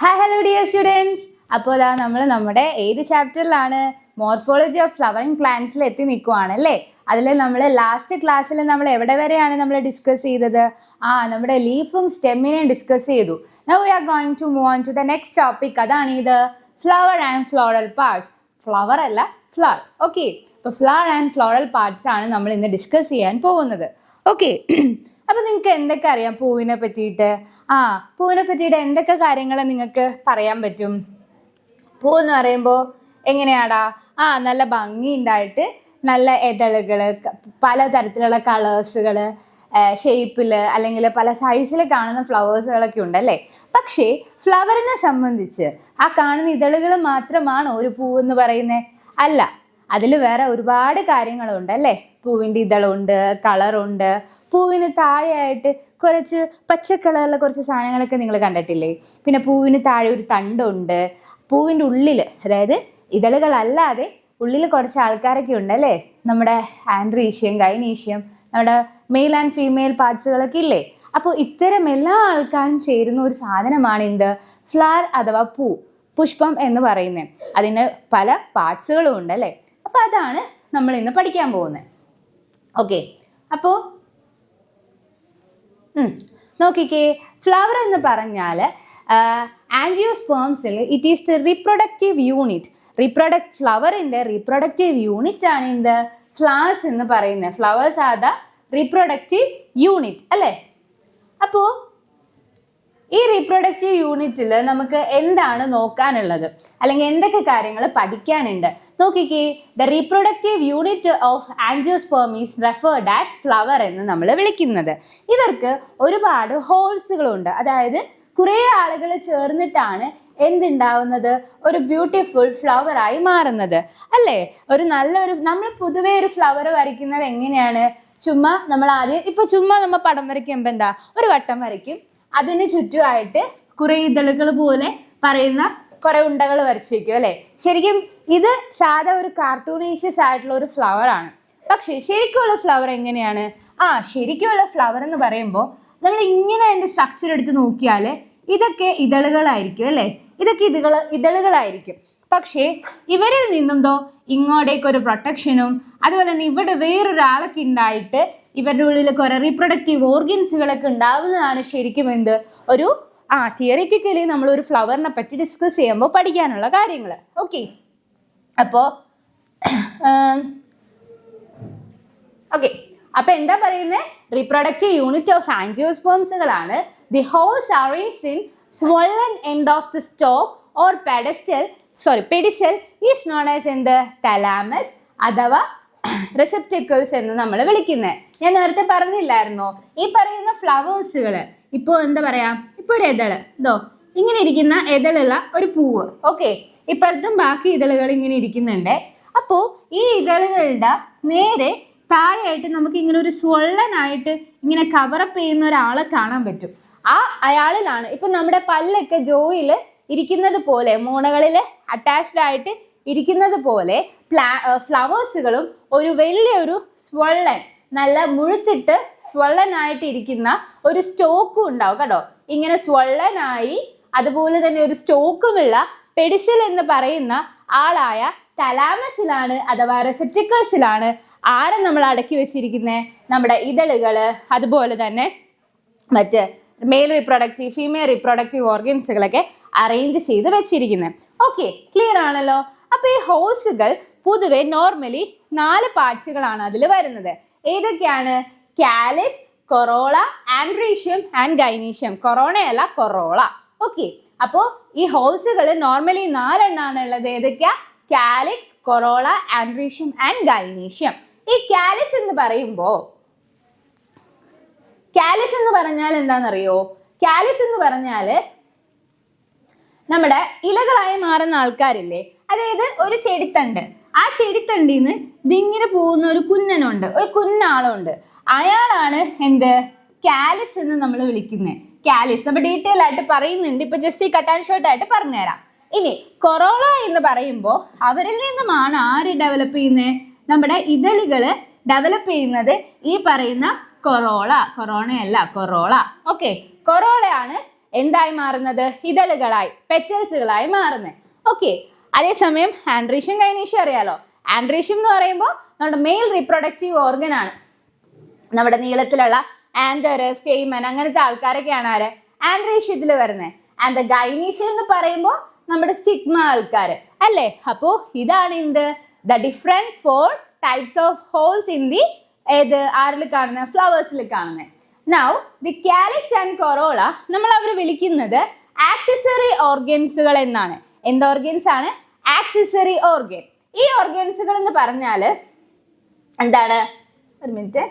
Hi hello dear students. അപ്പോൾ അതാ നമ്മൾ നമ്മുടെ ഏത് ചാപ്റ്ററിലാണ്? മോർഫോളജി ഓഫ് ഫ്ലവറിങ് പ്ലാന്റ്സിൽ എത്തി നിൽക്കുവാണ് അല്ലേ? അതിൽ നമ്മൾ ലാസ്റ്റ് ക്ലാസ്സിൽ നമ്മൾ എവിടെ വരെയാണ് നമ്മൾ ഡിസ്കസ് ചെയ്തത്? നമ്മുടെ ലീഫും സ്റ്റെമ്മിനെയും ഡിസ്കസ് ചെയ്തു. Now we are going to move on to the next topic. അതാണ് ഇത് flower and floral parts. Flower അല്ല, ഫ്ലവർ. ഓക്കെ, അപ്പോൾ ഫ്ലവർ ആൻഡ് ഫ്ലോറൽ പാർട്സ് ആണ് നമ്മൾ ഇന്ന് ഡിസ്കസ് ചെയ്യാൻ പോകുന്നത്. ഓക്കെ, അപ്പോൾ നിങ്ങൾക്ക് എന്തൊക്കെ അറിയാം പൂവിനെ പറ്റിയിട്ട്? പൂവിനെ പറ്റിയിട്ട് എന്തൊക്കെ കാര്യങ്ങൾ നിങ്ങൾക്ക് പറയാൻ പറ്റും? പൂവെന്ന് പറയുമ്പോൾ എങ്ങനെയാടാ? നല്ല ഭംഗി ഉണ്ടായിട്ട് നല്ല ഇതളുകൾ, പലതരത്തിലുള്ള കളേഴ്സുകൾ, ഷേപ്പിൽ അല്ലെങ്കിൽ പല സൈസിൽ കാണുന്ന ഫ്ലവേഴ്സുകളൊക്കെ ഉണ്ടല്ലേ. പക്ഷേ ഫ്ലവറിനെ സംബന്ധിച്ച് ആ കാണുന്ന ഇതളുകൾ മാത്രമാണോ ഒരു പൂവെന്ന് പറയുന്നത്? അല്ല, അതിൽ വേറെ ഒരുപാട് കാര്യങ്ങളുണ്ട് അല്ലേ. പൂവിൻ്റെ ഇതളുണ്ട്, കളറുണ്ട്, പൂവിന് താഴെയായിട്ട് കുറച്ച് പച്ച കളറിലെ കുറച്ച് സാധനങ്ങളൊക്കെ നിങ്ങൾ കണ്ടിട്ടില്ലേ? പിന്നെ പൂവിന് താഴെ ഒരു തണ്ടുണ്ട്. പൂവിൻ്റെ ഉള്ളിൽ, അതായത് ഇതളുകളല്ലാതെ ഉള്ളിൽ കുറച്ച് ആൾക്കാരൊക്കെ ഉണ്ടല്ലേ, നമ്മുടെ ആൻഡ്രീഷ്യം, ഗൈനീഷ്യം, നമ്മുടെ മെയിൽ ആൻഡ് ഫീമെയിൽ പാർട്സുകളൊക്കെ ഇല്ലേ. അപ്പോൾ ഇത്തരം എല്ലാ ആൾക്കാരും ചേരുന്ന ഒരു സാധനമാണ് എന്ത്? ഫ്ലവർ അഥവാ പൂ, പുഷ്പം എന്ന് പറയുന്നത്. അതിന് പല പാർട്സുകളും ഉണ്ട് അല്ലേ. അപ്പോൾ അതാണ് നമ്മൾ ഇന്ന് പഠിക്കാൻ പോകുന്നത്. ഓക്കെ, അപ്പോൾ നോക്കിക്കേ, ഫ്ലവർ എന്ന് പറഞ്ഞാൽ ആൻജിയോസ്പേംസിൽ it is the reproductive unit. ഫ്ലവറിൻ്റെ റീപ്രൊഡക്റ്റീവ് യൂണിറ്റ് ആണ് എന്ത്? ഫ്ലവേഴ്സ് എന്ന് പറയുന്നത്. Flowers are the reproductive unit അല്ലേ. അപ്പോൾ ഈ റീപ്രൊഡക്റ്റീവ് യൂണിറ്റിൽ നമുക്ക് എന്താണ് നോക്കാനുള്ളത്, അല്ലെങ്കിൽ എന്തൊക്കെ കാര്യങ്ങൾ പഠിക്കാനുണ്ട്? നോക്കിക്കേ, the reproductive unit of angiosperm is referred as flower എന്ന് നമ്മൾ വിളിക്കുന്നത്. ഇവർക്ക് ഒരുപാട് ഹോൾസുകളുണ്ട്. അതായത് കുറേ ആളുകൾ ചേർന്നിട്ടാണ് എന്തുണ്ടാവുന്നത്? ഒരു ബ്യൂട്ടിഫുൾ ഫ്ലവറായി മാറുന്നത് അല്ലേ. നമ്മൾ പൊതുവേ ഒരു ഫ്ലവർ വരയ്ക്കുന്നത് എങ്ങനെയാണ്? ചുമ്മാ നമ്മൾ ആദ്യം നമ്മൾ പടം വരയ്ക്കുമ്പോൾ എന്താ, ഒരു വട്ടം വരയ്ക്കും, അതിന് ചുറ്റുമായിട്ട് കുറേ ഇതളുകൾ പോലെ പറയുന്ന കുറേ ഉണ്ടകൾ വരച്ചിരിക്കും അല്ലേ. ശരിക്കും ഇത് സാധാ ഒരു കാർട്ടൂണീഷ്യസ് ആയിട്ടുള്ള ഒരു ഫ്ലവർ ആണ്. പക്ഷേ ശരിക്കുള്ള ഫ്ലവർ എങ്ങനെയാണ്? ശരിക്കുള്ള ഫ്ലവർ എന്ന് പറയുമ്പോൾ നമ്മൾ ഇങ്ങനെ അതിൻ്റെ സ്ട്രക്ചർ എടുത്ത് നോക്കിയാൽ ഇതൊക്കെ ഇതളുകളായിരിക്കും അല്ലേ. ഇതൊക്കെ ഇതളുകളായിരിക്കും. പക്ഷേ ഇവരിൽ നിന്നെന്തോ ഇങ്ങോട്ടേക്കൊരു പ്രൊട്ടക്ഷനും അതുപോലെ തന്നെ ഇവിടെ വേറൊരാളൊക്കെ ഉണ്ടായിട്ട് ഇവരുടെ ഉള്ളിൽ കുറെ റീപ്രൊഡക്റ്റീവ് ഓർഗൻസുകളൊക്കെ ഉണ്ടാവുന്നതാണ് ശരിക്കും എന്ത്? ഒരു തിയറിറ്റിക്കലി നമ്മൾ ഒരു ഫ്ലവറിനെ പറ്റി ഡിസ്കസ് ചെയ്യുമ്പോൾ പഠിക്കാനുള്ള കാര്യങ്ങൾ. ഓക്കെ, അപ്പോൾ എന്താ പറയുന്നത്? റീപ്രൊഡക്റ്റീവ് യൂണിറ്റ് ഓഫ് ആൻജിയോസ്പേംസുകളാണ്. The whorls arranged in swollen end of the stalk or pedicel is known as എന്ത്? തലാമസ് അഥവാ റിസെപ്റ്റിക്കിൾസ് എന്ന് നമ്മൾ വിളിക്കുന്നത്. ഞാൻ നേരത്തെ പറഞ്ഞില്ലായിരുന്നോ, ഈ പറയുന്ന ഫ്ലവേഴ്സുകൾ ഇപ്പോൾ എന്താ പറയാ, ഇപ്പോൾ ഒരു ഇതള് ഇങ്ങനെ ഇരിക്കുന്ന ഇതളുള്ള ഒരു പൂവ്. ഓക്കെ, ഇപ്പുറത്തും ബാക്കി ഇതളുകൾ ഇങ്ങനെ ഇരിക്കുന്നുണ്ട്. അപ്പോൾ ഈ ഇതളുകളുടെ നേരെ താഴെയായിട്ട് നമുക്ക് ഇങ്ങനെ ഒരു സ്വള്ളനായിട്ട് ഇങ്ങനെ കവറപ്പ് ചെയ്യുന്ന ഒരാളെ കാണാൻ പറ്റും. അയാളിലാണ് ഇപ്പൊ നമ്മുടെ പല്ലൊക്കെ ജോയിൽ ഇരിക്കുന്നത് പോലെ, മൂണകളിൽ അറ്റാച്ച്ഡ് ആയിട്ട് ഇരിക്കുന്നത് പോലെ ഫ്ലവേഴ്സുകളും ഒരു വലിയൊരു സ്വള്ളൻ, നല്ല മുഴുത്തിട്ട് സ്വള്ളനായിട്ട് ഇരിക്കുന്ന ഒരു സ്റ്റോക്കും ഉണ്ടാവും കേട്ടോ. ഇങ്ങനെ സ്വള്ളനായി അതുപോലെ തന്നെ ഒരു സ്റ്റോക്കുമുള്ള പെഡിസിൽ എന്ന് പറയുന്ന ആളായ തലാമസിലാണ് അഥവാ റെസെപ്റ്റിക്കിൾസിലാണ് ആരെ നമ്മൾ അടക്കി വെച്ചിരിക്കുന്നത്? നമ്മുടെ ഇതളുകള്, അതുപോലെ തന്നെ മറ്റ് മെയിൽ റീപ്രൊഡക്റ്റീവ്, ഫീമെയിൽ റീപ്രൊഡക്റ്റീവ് ഓർഗൻസുകളൊക്കെ അറേഞ്ച് ചെയ്ത് വെച്ചിരിക്കുന്നത്. ഓക്കെ, ക്ലിയർ ആണല്ലോ. അപ്പോൾ ഈ ഹോൾസുകൾ പൊതുവെ നോർമലി 4 പാർട്സുകളാണ് അതിൽ വരുന്നത്. ഏതൊക്കെയാണ്? Calyx, corolla, androecium and gynoecium. കൊറോണയല്ല, കൊറോള. ഓക്കെ, അപ്പോൾ ഈ ഹോൾസുകൾ നോർമലി 4 എണ്ണാണ് ഉള്ളത്. ഏതൊക്കെയാ? Calyx, corolla, androecium and gynoecium. ഈ കാലിസ് എന്ന് പറയുമ്പോൾ കാലിസ് എന്ന് പറഞ്ഞാൽ എന്താണെന്നറിയോ? കാലിസ് എന്ന് പറഞ്ഞാൽ നമ്മുടെ ഇലകളായി മാറുന്ന ആൾക്കാരില്ലേ, അതായത് ഒരു ചെടിത്തണ്ട്, ആ ചെടിത്തണ്ടിൽ നിന്ന് ഇതിങ്ങനെ പോകുന്ന ഒരു കുഞ്ഞനുണ്ട്, ഒരു കുഞ്ഞാളുണ്ട്. അയാളാണ് എന്ത്? കാലിസ് എന്ന് നമ്മൾ വിളിക്കുന്നത്. കാലിസ് നമ്മൾ ഡീറ്റെയിൽ ആയിട്ട് പറയുന്നുണ്ട്, ഇപ്പൊ ജസ്റ്റ് ഈ കട്ട് ആൻഡ് ഷോർട്ട് ആയിട്ട് പറഞ്ഞുതരാം. ഇനി കൊറോള എന്ന് പറയുമ്പോൾ അവരിൽ നിന്നുമാണ് ആര് ഡെവലപ്പ് ചെയ്യുന്നത്? നമ്മുടെ ഇതളുകള് ഡെവലപ്പ് ചെയ്യുന്നത് ഈ പറയുന്ന കൊറോള. കൊറോണയല്ല, കൊറോള. ഓക്കെ, കൊറോളയാണ് എന്തായി മാറുന്നത്? ഇതളുകളായി, പെറ്റൽസുകളായി മാറുന്നത്. ഓക്കെ, അതേസമയം ആൻഡ്രീഷ്യം ഗൈനീഷ്യം അറിയാലോ. ആൻഡ്രീഷ്യം എന്ന് പറയുമ്പോൾ നമ്മുടെ മെയിൽ റീപ്രൊഡക്റ്റീവ് ഓർഗൻ ആണ്. നമ്മുടെ നീളത്തിലുള്ള ആന്തർ, സ്റ്റേമൻ അങ്ങനത്തെ ആൾക്കാരൊക്കെയാണ് ആര്? ആൻഡ്രീഷ്യത്തിൽ വരുന്നത്. ആൻഡ് ഗൈനീഷ്യം എന്ന് പറയുമ്പോൾ നമ്മുടെ സ്റ്റിഗ്മ ആൾക്കാർ അല്ലേ. അപ്പോ ഇതാണ് എന്ത്? The different 4 types of whorls in the ഏത് ആരിൽ കാണുന്നത്? ഫ്ലവേഴ്സിൽ കാണുന്നത്. Now the calyx and corolla നമ്മൾ അവർ വിളിക്കുന്നത് ആക്സസറി ഓർഗൻസുകൾ എന്നാണ്. എന്ത് ഓർഗൻസ് ആണ്? Accessory organ. ഈ ഓർഗൻസുകൾ എന്ന് പറഞ്ഞാൽ എന്താണ്? ഒരു മിനിറ്റ്.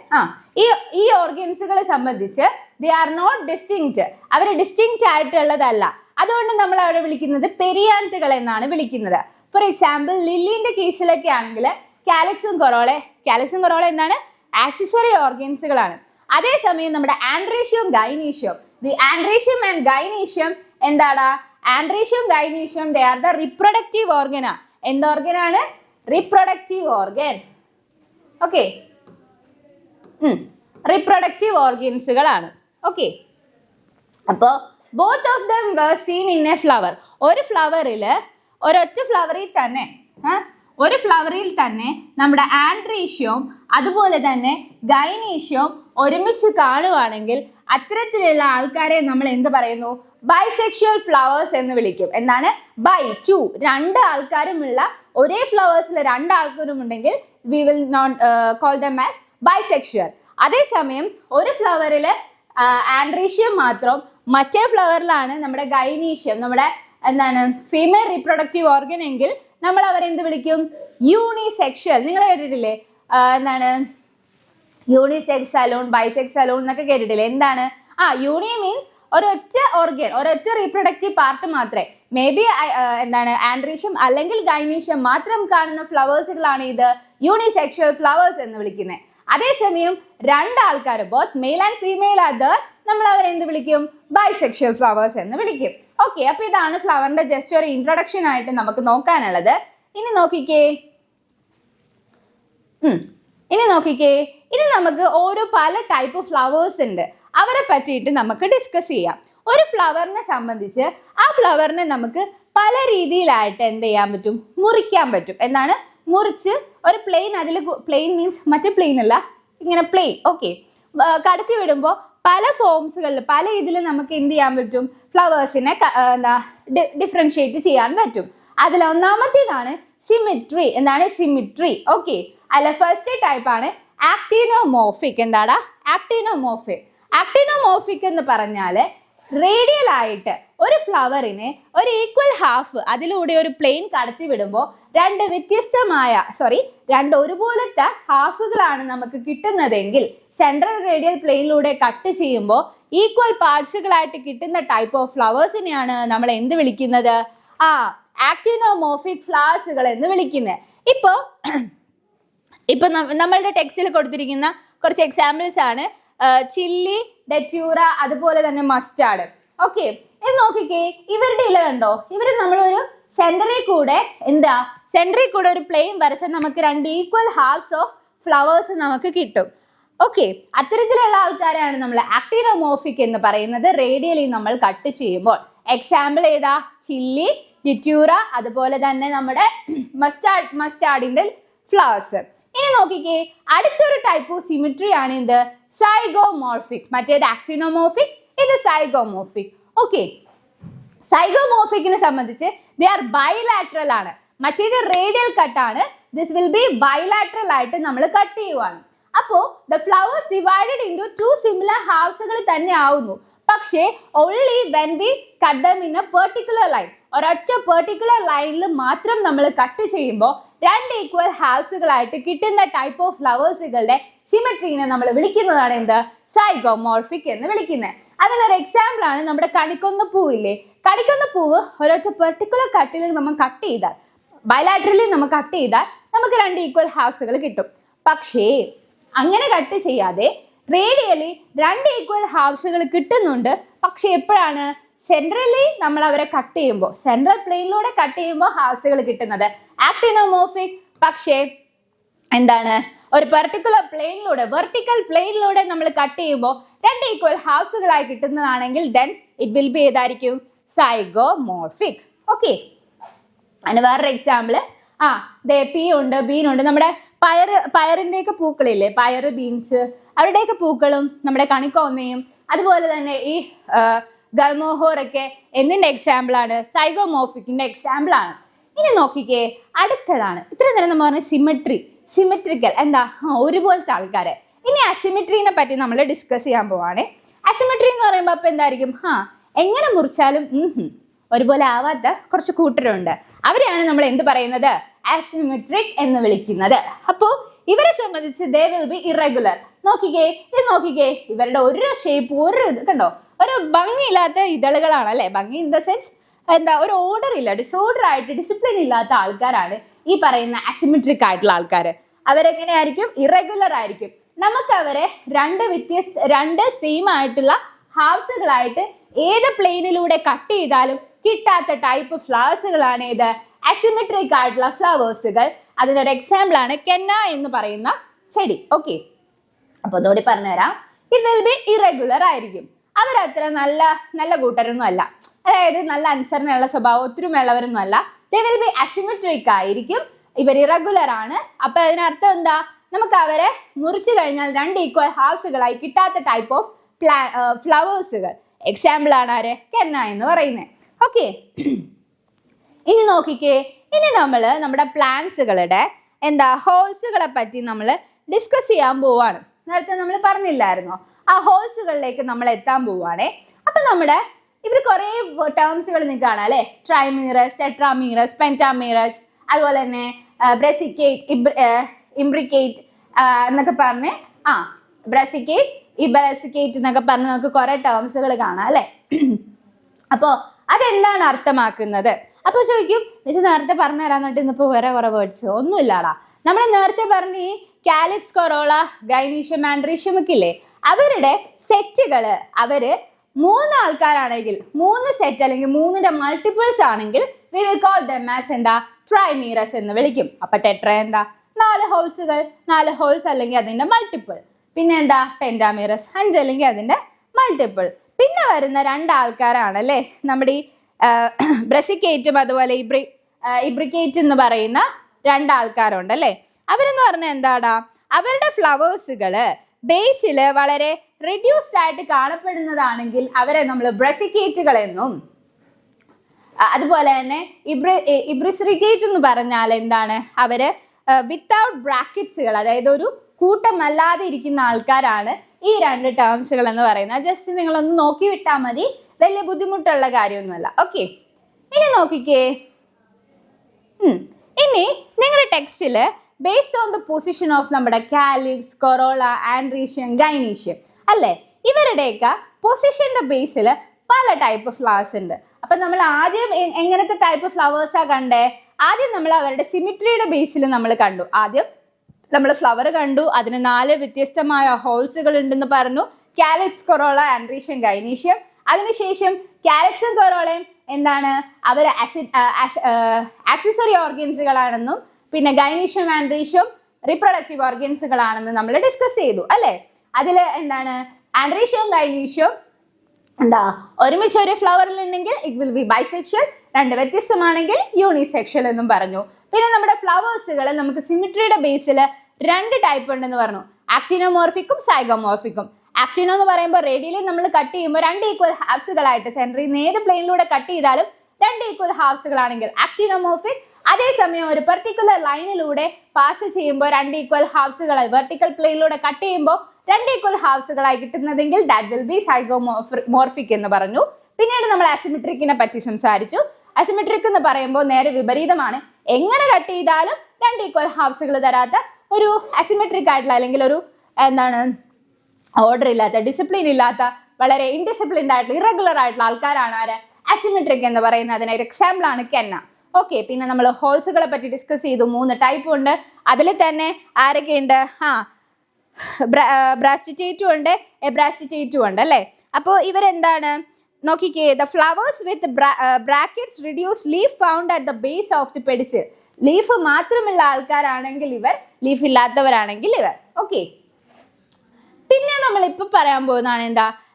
ഈ ഓർഗൻസുകളെ സംബന്ധിച്ച് ദേ ആർ നോട്ട് ഡിസ്റ്റിങ്ക്റ്റ്. അവർ ഡിസ്റ്റിങ്ക്റ്റ് ആയിട്ടുള്ളതല്ല. അതുകൊണ്ട് നമ്മൾ അവരെ വിളിക്കുന്നത് പെരിയാന്തുകൾ എന്നാണ് വിളിക്കുന്നത്. ഫോർ എക്സാമ്പിൾ ലില്ലിന്റെ കേസിലൊക്കെ ആണെങ്കിൽ കാലിക്സും കൊറോള എന്താണ്? ആക്സസറി ഓർഗൻസുകളാണ്. അതേസമയം നമ്മുടെ androecium gynoecium, the androecium and gynoecium എന്താണ്? Androecium gynoecium they are the reproductive ഓർഗനാ. എന്ത് ഓർഗനാണ്? Reproductive organ. ഓക്കെ, റിപ്രൊഡക്റ്റീവ് ഓർഗൻസുകളാണ്. ഓക്കെ, അപ്പോ both of them were seen in a flower. ഒരു ഫ്ലവറിൽ തന്നെ നമ്മുടെ ആൻഡ്രീഷ്യവും അതുപോലെ തന്നെ ഗൈനീഷ്യവും ഒരുമിച്ച് കാണുവാണെങ്കിൽ അത്തരത്തിലുള്ള ആൾക്കാരെ നമ്മൾ എന്ത് പറയുന്നു? ബൈസെക്ഷൽ ഫ്ലവേഴ്സ് എന്ന് വിളിക്കും. എന്താണ്? ബൈ, 2, 2 ആൾക്കാരുമുള്ള ഒരേ ഫ്ലവേഴ്സിൽ 2 ആൾക്കാരും ഉണ്ടെങ്കിൽ we will not call them as bisexual. അതേസമയം ഒരു ഫ്ലവറിൽ ആൻഡ്രീഷ്യം മാത്രം, മറ്റേ ഫ്ലവറിലാണ് നമ്മുടെ ഗൈനീഷ്യം, നമ്മുടെ എന്താണ് ഫീമെയിൽ റീപ്രൊഡക്റ്റീവ് ഓർഗൻ എങ്കിൽ നമ്മൾ അവരെന്ത് വിളിക്കും? യൂണിസെക്ഷൽ. നിങ്ങൾ കേട്ടിട്ടില്ലേ? എന്താണ് യൂണിസെക്സ് സലൂൺ, ബൈസെക്സ് സലൂൺ എന്നൊക്കെ കേട്ടിട്ടില്ലേ? എന്താണ്? യൂണി മീൻസ് ഒരൊറ്റ ഓർഗൻ, ഒരൊറ്റ റീപ്രൊഡക്റ്റീവ് പാർട്ട് മാത്രമേ, മേ ബി എന്താണ് ആൻഡ്രീഷ്യം അല്ലെങ്കിൽ ഗൈനീഷ്യം മാത്രം കാണുന്ന ഫ്ലവേഴ്സുകളാണ് ഇത് യൂണിസെക്ഷൽ ഫ്ലവേഴ്സ് എന്ന് വിളിക്കുന്നത്. അതേസമയം 2 ആൾക്കാർ, both male and female other, നമ്മൾ അവരെന്ത് വിളിക്കും? ബൈസെക്ഷൽ ഫ്ലവേഴ്സ് എന്ന് വിളിക്കും. ഓക്കെ, അപ്പൊ ഇതാണ് ഫ്ലവറിന്റെ ജസ്റ്റ് ഒരു ഇൻട്രൊഡക്ഷൻ ആയിട്ട് നമുക്ക് നോക്കാനുള്ളത്. ഇനി നോക്കിക്കേ, ഇനി നമുക്ക് ഓരോ പല ടൈപ്പ് ഫ്ലവേഴ്സ് ഉണ്ട്, അവരെ പറ്റിയിട്ട് നമുക്ക് ഡിസ്കസ് ചെയ്യാം. ഒരു ഫ്ലവറിനെ സംബന്ധിച്ച് ആ ഫ്ലവറിനെ നമുക്ക് പല രീതിയിലായിട്ട് എന്ത് ചെയ്യാൻ പറ്റും? മുറിക്കാൻ പറ്റും. എന്താണ്? മുറിച്ച് ഒരു പ്ലെയിൻ, അതിൽ പ്ലെയിൻ മീൻസ് മറ്റേ പ്ലെയിൻ അല്ല, ഇങ്ങനെ പ്ലെയിൻ, ഓക്കെ, കടത്തി വിടുമ്പോൾ പല ഫോംസുകളിൽ, പല ഇതിൽ നമുക്ക് എന്ത് ചെയ്യാൻ പറ്റും? ഫ്ലവേഴ്സിനെ ഡിഫറൻഷിയേറ്റ് ചെയ്യാൻ പറ്റും. അതിൽ ഒന്നാമത്തേതാണ് സിമിട്രി. എന്താണ് സിമിട്രി? ഓക്കെ, അല്ല ഫസ്റ്റ് ടൈപ്പ് ആണ് ആക്ടിനോമോർഫിക്. എന്താണ് ആക്ടിനോമോർഫിക്? ആക്ടിനോമോർഫിക് എന്ന് പറഞ്ഞാൽ റേഡിയൽ ആയിട്ട് ഒരു ഫ്ലവറിനെ ഒരു ഈക്വൽ ഹാഫ് അതിലൂടെ ഒരു പ്ലെയിൻ കടത്തി വിടുമ്പോൾ രണ്ട് ഒരുപോലത്തെ ഹാഫുകളാണ് നമുക്ക് കിട്ടുന്നതെങ്കിൽ സെൻട്രൽ റേഡിയൽ പ്ലെയിനിലൂടെ കട്ട് ചെയ്യുമ്പോൾ ഈക്വൽ പാർട്സുകളായിട്ട് കിട്ടുന്ന ടൈപ്പ് ഓഫ് ഫ്ലവേഴ്സിനെയാണ് നമ്മൾ എന്ത് വിളിക്കുന്നത്? ആക്ടിനോമോർഫിക് ഫ്ലവേഴ്സുകൾ എന്ന് വിളിക്കുന്നത്. ഇപ്പൊ നമ്മളുടെ ടെക്സ്റ്റിൽ കൊടുത്തിരിക്കുന്ന കുറച്ച് എക്സാമ്പിൾസ് ആണ് ചില്ലി, ഡെറ്റ്യൂറ, അതുപോലെ തന്നെ മസ്റ്റാർഡ്. ഓക്കെ, ഇത് നോക്കിക്കേ, ഇവരുടെ ഇല കണ്ടോ? ഇവർ നമ്മളൊരു സെന്ററിൽ കൂടെ ഒരു പ്ലെയിൻ വരച്ചാൽ നമുക്ക് 2 ഈക്വൽ ഹാഫ്സ് ഓഫ് ഫ്ലവേഴ്സ് നമുക്ക് കിട്ടും. ഓക്കെ, അത്തരത്തിലുള്ള ആൾക്കാരാണ് നമ്മൾ ആക്ടിനോമോർഫിക് എന്ന് പറയുന്നത്, റേഡിയലി നമ്മൾ കട്ട് ചെയ്യുമ്പോൾ. എക്സാമ്പിൾ ഏതാ? ചില്ലി, ഡിറ്റ്യൂറ, അതുപോലെ തന്നെ നമ്മുടെ മസ്റ്റാർഡിന്റെ ഫ്ലവേഴ്സ്. ഇനി നോക്കിക്കേ, അടുത്തൊരു ടൈപ്പ് ഓഫ് സിമിട്രി ആണ് എന്ത്? സൈഗോമോർഫിക്. മറ്റേത് ആക്ടിനോമോർഫിക്, ഇത് സൈഗോമോർഫിക്. ഓക്കെ, സൈഗോമോർഫിക്കിനെ സംബന്ധിച്ച് ദേ ആർ ബൈലാറ്ററൽ ആണ്, മറ്റേത് റേഡിയൽ കട്ടാണ്. ദിസ് വിൽ ബി ബൈലാറ്ററൽ ആയിട്ട് നമ്മൾ കട്ട് ചെയ്യുവാണ്. അപ്പോ the flowers divided into 2 similar ഹാഫ്സുകൾ തന്നെ ആവുന്നു. പക്ഷേ only when we cut them in a particular line, ഒരൊറ്റ പെർട്ടിക്കുലർ ലൈനിൽ മാത്രം നമ്മൾ കട്ട് ചെയ്യുമ്പോൾ 2 ഈക്വൽ ഹാഫ്സുകളായിട്ട് കിട്ടുന്ന ടൈപ്പ് ഓഫ് ഫ്ലവേഴ്സുകളുടെ സിമെട്രീനെ നമ്മൾ വിളിക്കുന്നതാണ് എന്ത്? സൈഗോമോർഫിക് എന്ന് വിളിക്കുന്നത്. അതിനൊരു എക്സാമ്പിൾ ആണ് നമ്മുടെ കണിക്കൊന്ന പൂവില്ലേ? കണിക്കൊന്ന പൂവ് ഒരൊറ്റ പെർട്ടിക്കുലർ കട്ടിൽ നമ്മൾ കട്ട് ചെയ്താൽ, ബൈലാറ്ററലി നമ്മൾ കട്ട് ചെയ്താൽ നമുക്ക് 2 ഈക്വൽ ഹാഫ്സുകൾ കിട്ടും. പക്ഷേ അങ്ങനെ കട്ട് ചെയ്യാതെ റേഡിയലി 2 ഈക്വൽ ഹാഫ്സുകൾ കിട്ടുന്നുണ്ട്. പക്ഷെ എപ്പോഴാണ്? സെൻട്രലി നമ്മൾ അവരെ കട്ട് ചെയ്യുമ്പോൾ, സെൻട്രൽ പ്ലെയിനിലൂടെ കട്ട് ചെയ്യുമ്പോൾ ഹാഫ്സുകൾ കിട്ടുന്നത് ആക്ടിനോമോർഫിക്. പക്ഷേ എന്താണ്? ഒരു പെർട്ടിക്കുലർ പ്ലെയിനിലൂടെ, വെർട്ടിക്കൽ പ്ലെയിനിലൂടെ നമ്മൾ കട്ട് ചെയ്യുമ്പോൾ 2 ഈക്വൽ ഹാഫ്സുകളായി കിട്ടുന്നതാണെങ്കിൽ ദെൻ ഇറ്റ് വിൽ ബി ഏതായിരിക്കും? സൈഗോമോർഫിക്. ഓക്കെ, അതിന് വേറൊരു എക്സാമ്പിൾ പി ഉണ്ട്, ബീനുണ്ട്. നമ്മുടെ പയറിൻ്റെയൊക്കെ പൂക്കളില്ലേ, പയറ്, ബീൻസ്, അവരുടെയൊക്കെ പൂക്കളും നമ്മുടെ കണിക്കോന്നയും അതുപോലെ തന്നെ ഈ ഗൾമോഹോറൊക്കെ എന്തിൻ്റെ എക്സാമ്പിളാണ്? സൈഗോമോർഫിക്കിൻ്റെ എക്സാമ്പിളാണ്. ഇനി നോക്കിക്കേ, അടുത്തതാണ്. ഇത്രയും നേരം നമ്മൾ പറഞ്ഞ സിമെട്രിക്കൽ എന്താ? ഒരുപോലത്തെ ആൾക്കാരെ. ഇനി അസിമെട്രീനെ പറ്റി നമ്മൾ ഡിസ്കസ് ചെയ്യാൻ പോവാണ്. അസിമെട്രി എന്ന് പറയുമ്പോൾ അപ്പം എന്തായിരിക്കും? എങ്ങനെ മുറിച്ചാലും ഒരുപോലെ ആവാത്ത കുറച്ച് കൂട്ടരുണ്ട്. അവരെയാണ് നമ്മൾ എന്ത് പറയുന്നത്? അസിമെട്രിക് എന്ന് വിളിക്കുന്നത്. അപ്പോൾ ഇവരെ സംബന്ധിച്ച് ദേ വിൽ ബി ഇറഗുലർ. നോക്കിക്കേ, ഇവരുടെ ഒരു ഷേപ്പ്, ഒരു കണ്ടോ, ഒരു ഭംഗിയില്ലാത്ത ഇതളുകളാണ് അല്ലേ? ഭംഗി ഇൻ ദ സെൻസ് എന്താ, ഒരു ഓർഡർ ഇല്ല, ഡിസോർഡർ ആയിട്ട് ഡിസിപ്ലിൻ ഇല്ലാത്ത ആൾക്കാരാണ് ഈ പറയുന്ന അസിമെട്രിക് ആയിട്ടുള്ള ആൾക്കാർ. അവരെങ്ങനെയായിരിക്കും? ഇറഗുലർ ആയിരിക്കും. നമുക്ക് അവരെ രണ്ട് സെയിം ആയിട്ടുള്ള ഹാഫ്സുകളായിട്ട് ഏത് പ്ലെയിനിലൂടെ കട്ട് ചെയ്താലും കിട്ടാത്ത ടൈപ്പ് ഫ്ലവേഴ്സുകളാണ് ഇത്? അസിമെട്രിക് ആയിട്ടുള്ള ഫ്ലവേഴ്സുകൾ. അതിനൊരു എക്സാമ്പിൾ ആണ് കെന്ന എന്ന് പറയുന്ന ചെടി. ഓക്കെ, അപ്പൊ അതോടെ പറഞ്ഞുതരാം. ഇറ്റ് വിൽ ബി ഇറഗുലർ ആയിരിക്കും. അവരത്ര നല്ല കൂട്ടരൊന്നും അല്ല, അതായത് നല്ല അനുസരണയുള്ള സ്വഭാവം ഒത്തിരിയുള്ളവരൊന്നും അല്ല. ദേ വിൽ ബി അസിമെട്രിക് ആയിരിക്കും. ഇവർ ഇറഗുലർ ആണ്. അപ്പൊ അതിനർത്ഥം എന്താ? നമുക്ക് അവരെ മുറിച്ചു കഴിഞ്ഞാൽ രണ്ട് ഈക്വൽ ഹാഫ്സുകളായി കിട്ടാത്ത ടൈപ്പ് ഓഫ് ഫ്ലവേഴ്സുകൾ. എക്സാമ്പിൾ ആണ് ആര്? കെന്ന എന്ന് പറയുന്നത്. ഓക്കെ, ഇനി നോക്കിക്കേ, ഇനി നമ്മൾ നമ്മുടെ പ്ലാന്റ്സുകളുടെ ഹോൾസുകളെ പറ്റി നമ്മൾ ഡിസ്കസ് ചെയ്യാൻ പോവാണ്. നേരത്തെ നമ്മൾ പറഞ്ഞില്ലായിരുന്നോ? ആ ഹോൾസുകളിലേക്ക് നമ്മൾ എത്താൻ പോവാണേ. അപ്പൊ ഇവർ കുറേ ടേംസുകൾ നിങ്ങൾക്ക് കാണാം അല്ലേ? ട്രൈമീറസ്, ടെട്രാമീറസ്, പെൻറ്റാമീറസ്, അതുപോലെ തന്നെ ബ്രസിക്കേറ്റ്, ഇംബ്രിക്കേറ്റ് എന്നൊക്കെ പറഞ്ഞ് ബ്രസിക്കേറ്റ്, ഇബറസിക്കേറ്റ് എന്നൊക്കെ പറഞ്ഞ് നമുക്ക് കുറെ ടേംസുകൾ കാണാം അല്ലേ? അപ്പോൾ അതെന്താണ് അർത്ഥമാക്കുന്നത്? അപ്പോൾ ചോദിക്കും, മിസ് നേരത്തെ പറഞ്ഞു തരാന്നിട്ട് ഇന്നിപ്പോൾ വേറെ കുറെ വേർഡ്സ് ഒന്നുമില്ലാടാ. നമ്മൾ നേരത്തെ പറഞ്ഞ ഈ കാലിക്സ്, കൊറോള, ഗൈനീഷ്യം, ആൻഡ്രീഷ്യം ഒക്കെ ഇല്ലേ, അവരുടെ സെറ്റുകൾ അവര് 3 ആൾക്കാരാണെങ്കിൽ 3 സെറ്റ് അല്ലെങ്കിൽ 3ന്റെ മൾട്ടിപ്പിൾസ് ആണെങ്കിൽ we will call them as ട്രൈമീറസ് എന്ന് വിളിക്കും. അപ്പൊ ടെട്ര 4 ഹോൾസുകൾ, 4 ഹോൾസ് അല്ലെങ്കിൽ അതിന്റെ മൾട്ടിപ്പിൾ. പിന്നെ പെൻറ്റാമീറസ് 5 അല്ലെങ്കിൽ അതിന്റെ മൾട്ടിപ്പിൾ. പിന്നെ വരുന്ന 2 ആൾക്കാരാണ് അല്ലേ നമ്മുടെ ഈ ബ്രസിക്കേറ്റും അതുപോലെ ഇബ്രിക്കേറ്റ് എന്ന് പറയുന്ന 2 ആൾക്കാരുണ്ട് അല്ലേ? അവരെന്ന് പറഞ്ഞാൽ എന്താടാ? അവരുടെ ഫ്ലവേഴ്സുകൾ ബേസിൽ വളരെ റെഡ്യൂസ്ഡ് ആയിട്ട് കാണപ്പെടുന്നതാണെങ്കിൽ അവരെ നമ്മൾ ബ്രസിക്കേറ്റുകൾ എന്നും, അതുപോലെ തന്നെ ഇബ്രിസിക്കേറ്റ് എന്ന് പറഞ്ഞാൽ എന്താണ്? അവര് വിത്തൗട്ട് ബ്രാക്കറ്റ്സുകൾ, അതായത് ഒരു കൂട്ടമല്ലാതെ ഇരിക്കുന്ന ആൾക്കാരാണ് ഈ 2 ടേംസുകൾ എന്ന് പറയുന്നത്. ജസ്റ്റ് നിങ്ങളൊന്ന് നോക്കി വിട്ടാൽ മതി, വലിയ ബുദ്ധിമുട്ടുള്ള കാര്യമൊന്നുമല്ല. ഓക്കെ, ഇനി നോക്കിക്കേ, ഇനി നിങ്ങളുടെ ടെക്സ്റ്റിൽ based on the position of നമ്മുടെ കാലിക്സ്, കൊറോള, ആൻഡ്രീഷ്യം, ഗൈനീഷ്യം അല്ലേ, ഇവരുടെയൊക്കെ പൊസിഷന്റെ ബേസിൽ പല ടൈപ്പ് ഫ്ലവേഴ്സ് ഉണ്ട്. അപ്പൊ നമ്മൾ ആദ്യം എങ്ങനത്തെ ടൈപ്പ് ഫ്ലവേഴ്സാ കണ്ടേ? ആദ്യം നമ്മൾ അവരുടെ സിമിട്രിയുടെ ബേസിൽ നമ്മൾ കണ്ടു. ആദ്യം നമ്മൾ ഫ്ലവർ കണ്ടു, അതിന് 4 വ്യത്യസ്തമായ ഹോൾസുകൾ ഉണ്ടെന്ന് പറഞ്ഞു. Calyx, corolla, androecium, gynoecium. അതിനുശേഷം കാലിക്സും കൊറോളയും അവർ ആക്സസറി ഓർഗൻസുകളാണെന്നും പിന്നെ ഗൈനീഷ്യം, ആൻഡ്രീഷ്യം റീപ്രൊഡക്റ്റീവ് ഓർഗൻസുകളാണെന്നും നമ്മൾ ഡിസ്കസ് ചെയ്തു അല്ലേ? അതിൽ ആൻഡ്രീഷ്യവും ഗൈനീഷ്യവും ഒരുമിച്ച് ഒരു ഫ്ലവറിൽ ഉണ്ടെങ്കിൽ ഇറ്റ് വിൽ ബി ബൈസെക്ഷൽ, 2 വ്യത്യസ്തമാണെങ്കിൽ യൂണിസെക്ഷൽ എന്നും പറഞ്ഞു. പിന്നെ നമ്മുടെ ഫ്ലവേഴ്സുകൾ നമുക്ക് സിമിട്രിയുടെ ബേസിൽ 2 ടൈപ്പ് ഉണ്ടെന്ന് പറഞ്ഞു, ആക്ടിനോമോർഫിക്കും സൈഗോമോർഫിക്കും. ആക്ടിനോ എന്ന് പറയുമ്പോൾ റേഡിയലി നമ്മൾ കട്ട് ചെയ്യുമ്പോൾ 2 ഈക്വൽ ഹാഫ്സുകളായിട്ട് സെൻറ്ററിൽ നിന്ന് ഏത് പ്ലെയിനിലൂടെ കട്ട് ചെയ്താലും 2 ഈക്വൽ ഹാഫ്സുകളാണെങ്കിൽ ആക്ടിനോമോർഫിക്. അതേസമയം ഒരു പെർട്ടിക്കുലർ ലൈനിലൂടെ പാസ് ചെയ്യുമ്പോൾ 2 ഈക്വൽ ഹാഫ്സുകളായി വെർട്ടിക്കൽ പ്ലെയിനിലൂടെ കട്ട് ചെയ്യുമ്പോൾ 2 ഈക്വൽ ഹാഫ്സുകളായി കിട്ടുന്നതെങ്കിൽ ദാറ്റ് വിൽ ബി സൈഗോമോർഫിക് എന്ന് പറഞ്ഞു. പിന്നീട് നമ്മൾ അസിമെട്രിക്കിനെ പറ്റി സംസാരിച്ചു. അസിമെട്രിക് എന്ന് പറയുമ്പോൾ നേരെ വിപരീതമാണ്. എങ്ങനെ കട്ട് ചെയ്താലും 2 ഈക്വൽ ഹാഫ്സുകൾ തരാത്ത ഒരു അസിമെട്രിക് ആയിട്ടുള്ള അല്ലെങ്കിൽ ഒരു ഓർഡർ ഇല്ലാത്ത, ഡിസിപ്ലിൻ ഇല്ലാത്ത, വളരെ ഇൻഡിസിപ്ലിൻഡ് ആയിട്ടുള്ള ഇറഗുലർ ആയിട്ടുള്ള ആൾക്കാരാണ് ആര്? അസിമെട്രിക് എന്ന് പറയുന്നത്. അതിന് ഒരു എക്സാമ്പിൾ ആണ് കെന്ന. ഓക്കെ, പിന്നെ നമ്മൾ ഹോൾസുകളെ പറ്റി ഡിസ്കസ് ചെയ്തു. 3 ടൈപ്പ് ഉണ്ട്. അതിൽ തന്നെ ആരൊക്കെയുണ്ട്? ബ്രാസ്റ്റിറ്റേറ്റും ഉണ്ട്, എബ്രാസ്റ്റിറ്റേറ്റും ഉണ്ട് അല്ലേ? അപ്പോൾ ഇവരെന്താണ് നോക്കിക്കേ, the flowers with bracts reduce leaf found at the base of the pedicel. Leaf മാത്രമുള്ള ആൾക്കാരാണെങ്കിൽ ഇവർ, ലീഫ് ഇല്ലാത്തവരാണെങ്കിൽ ഇവർ. ഓക്കെ, പിന്നെ നമ്മൾ ഇപ്പൊ പറയാൻ പോകുന്നതാണ്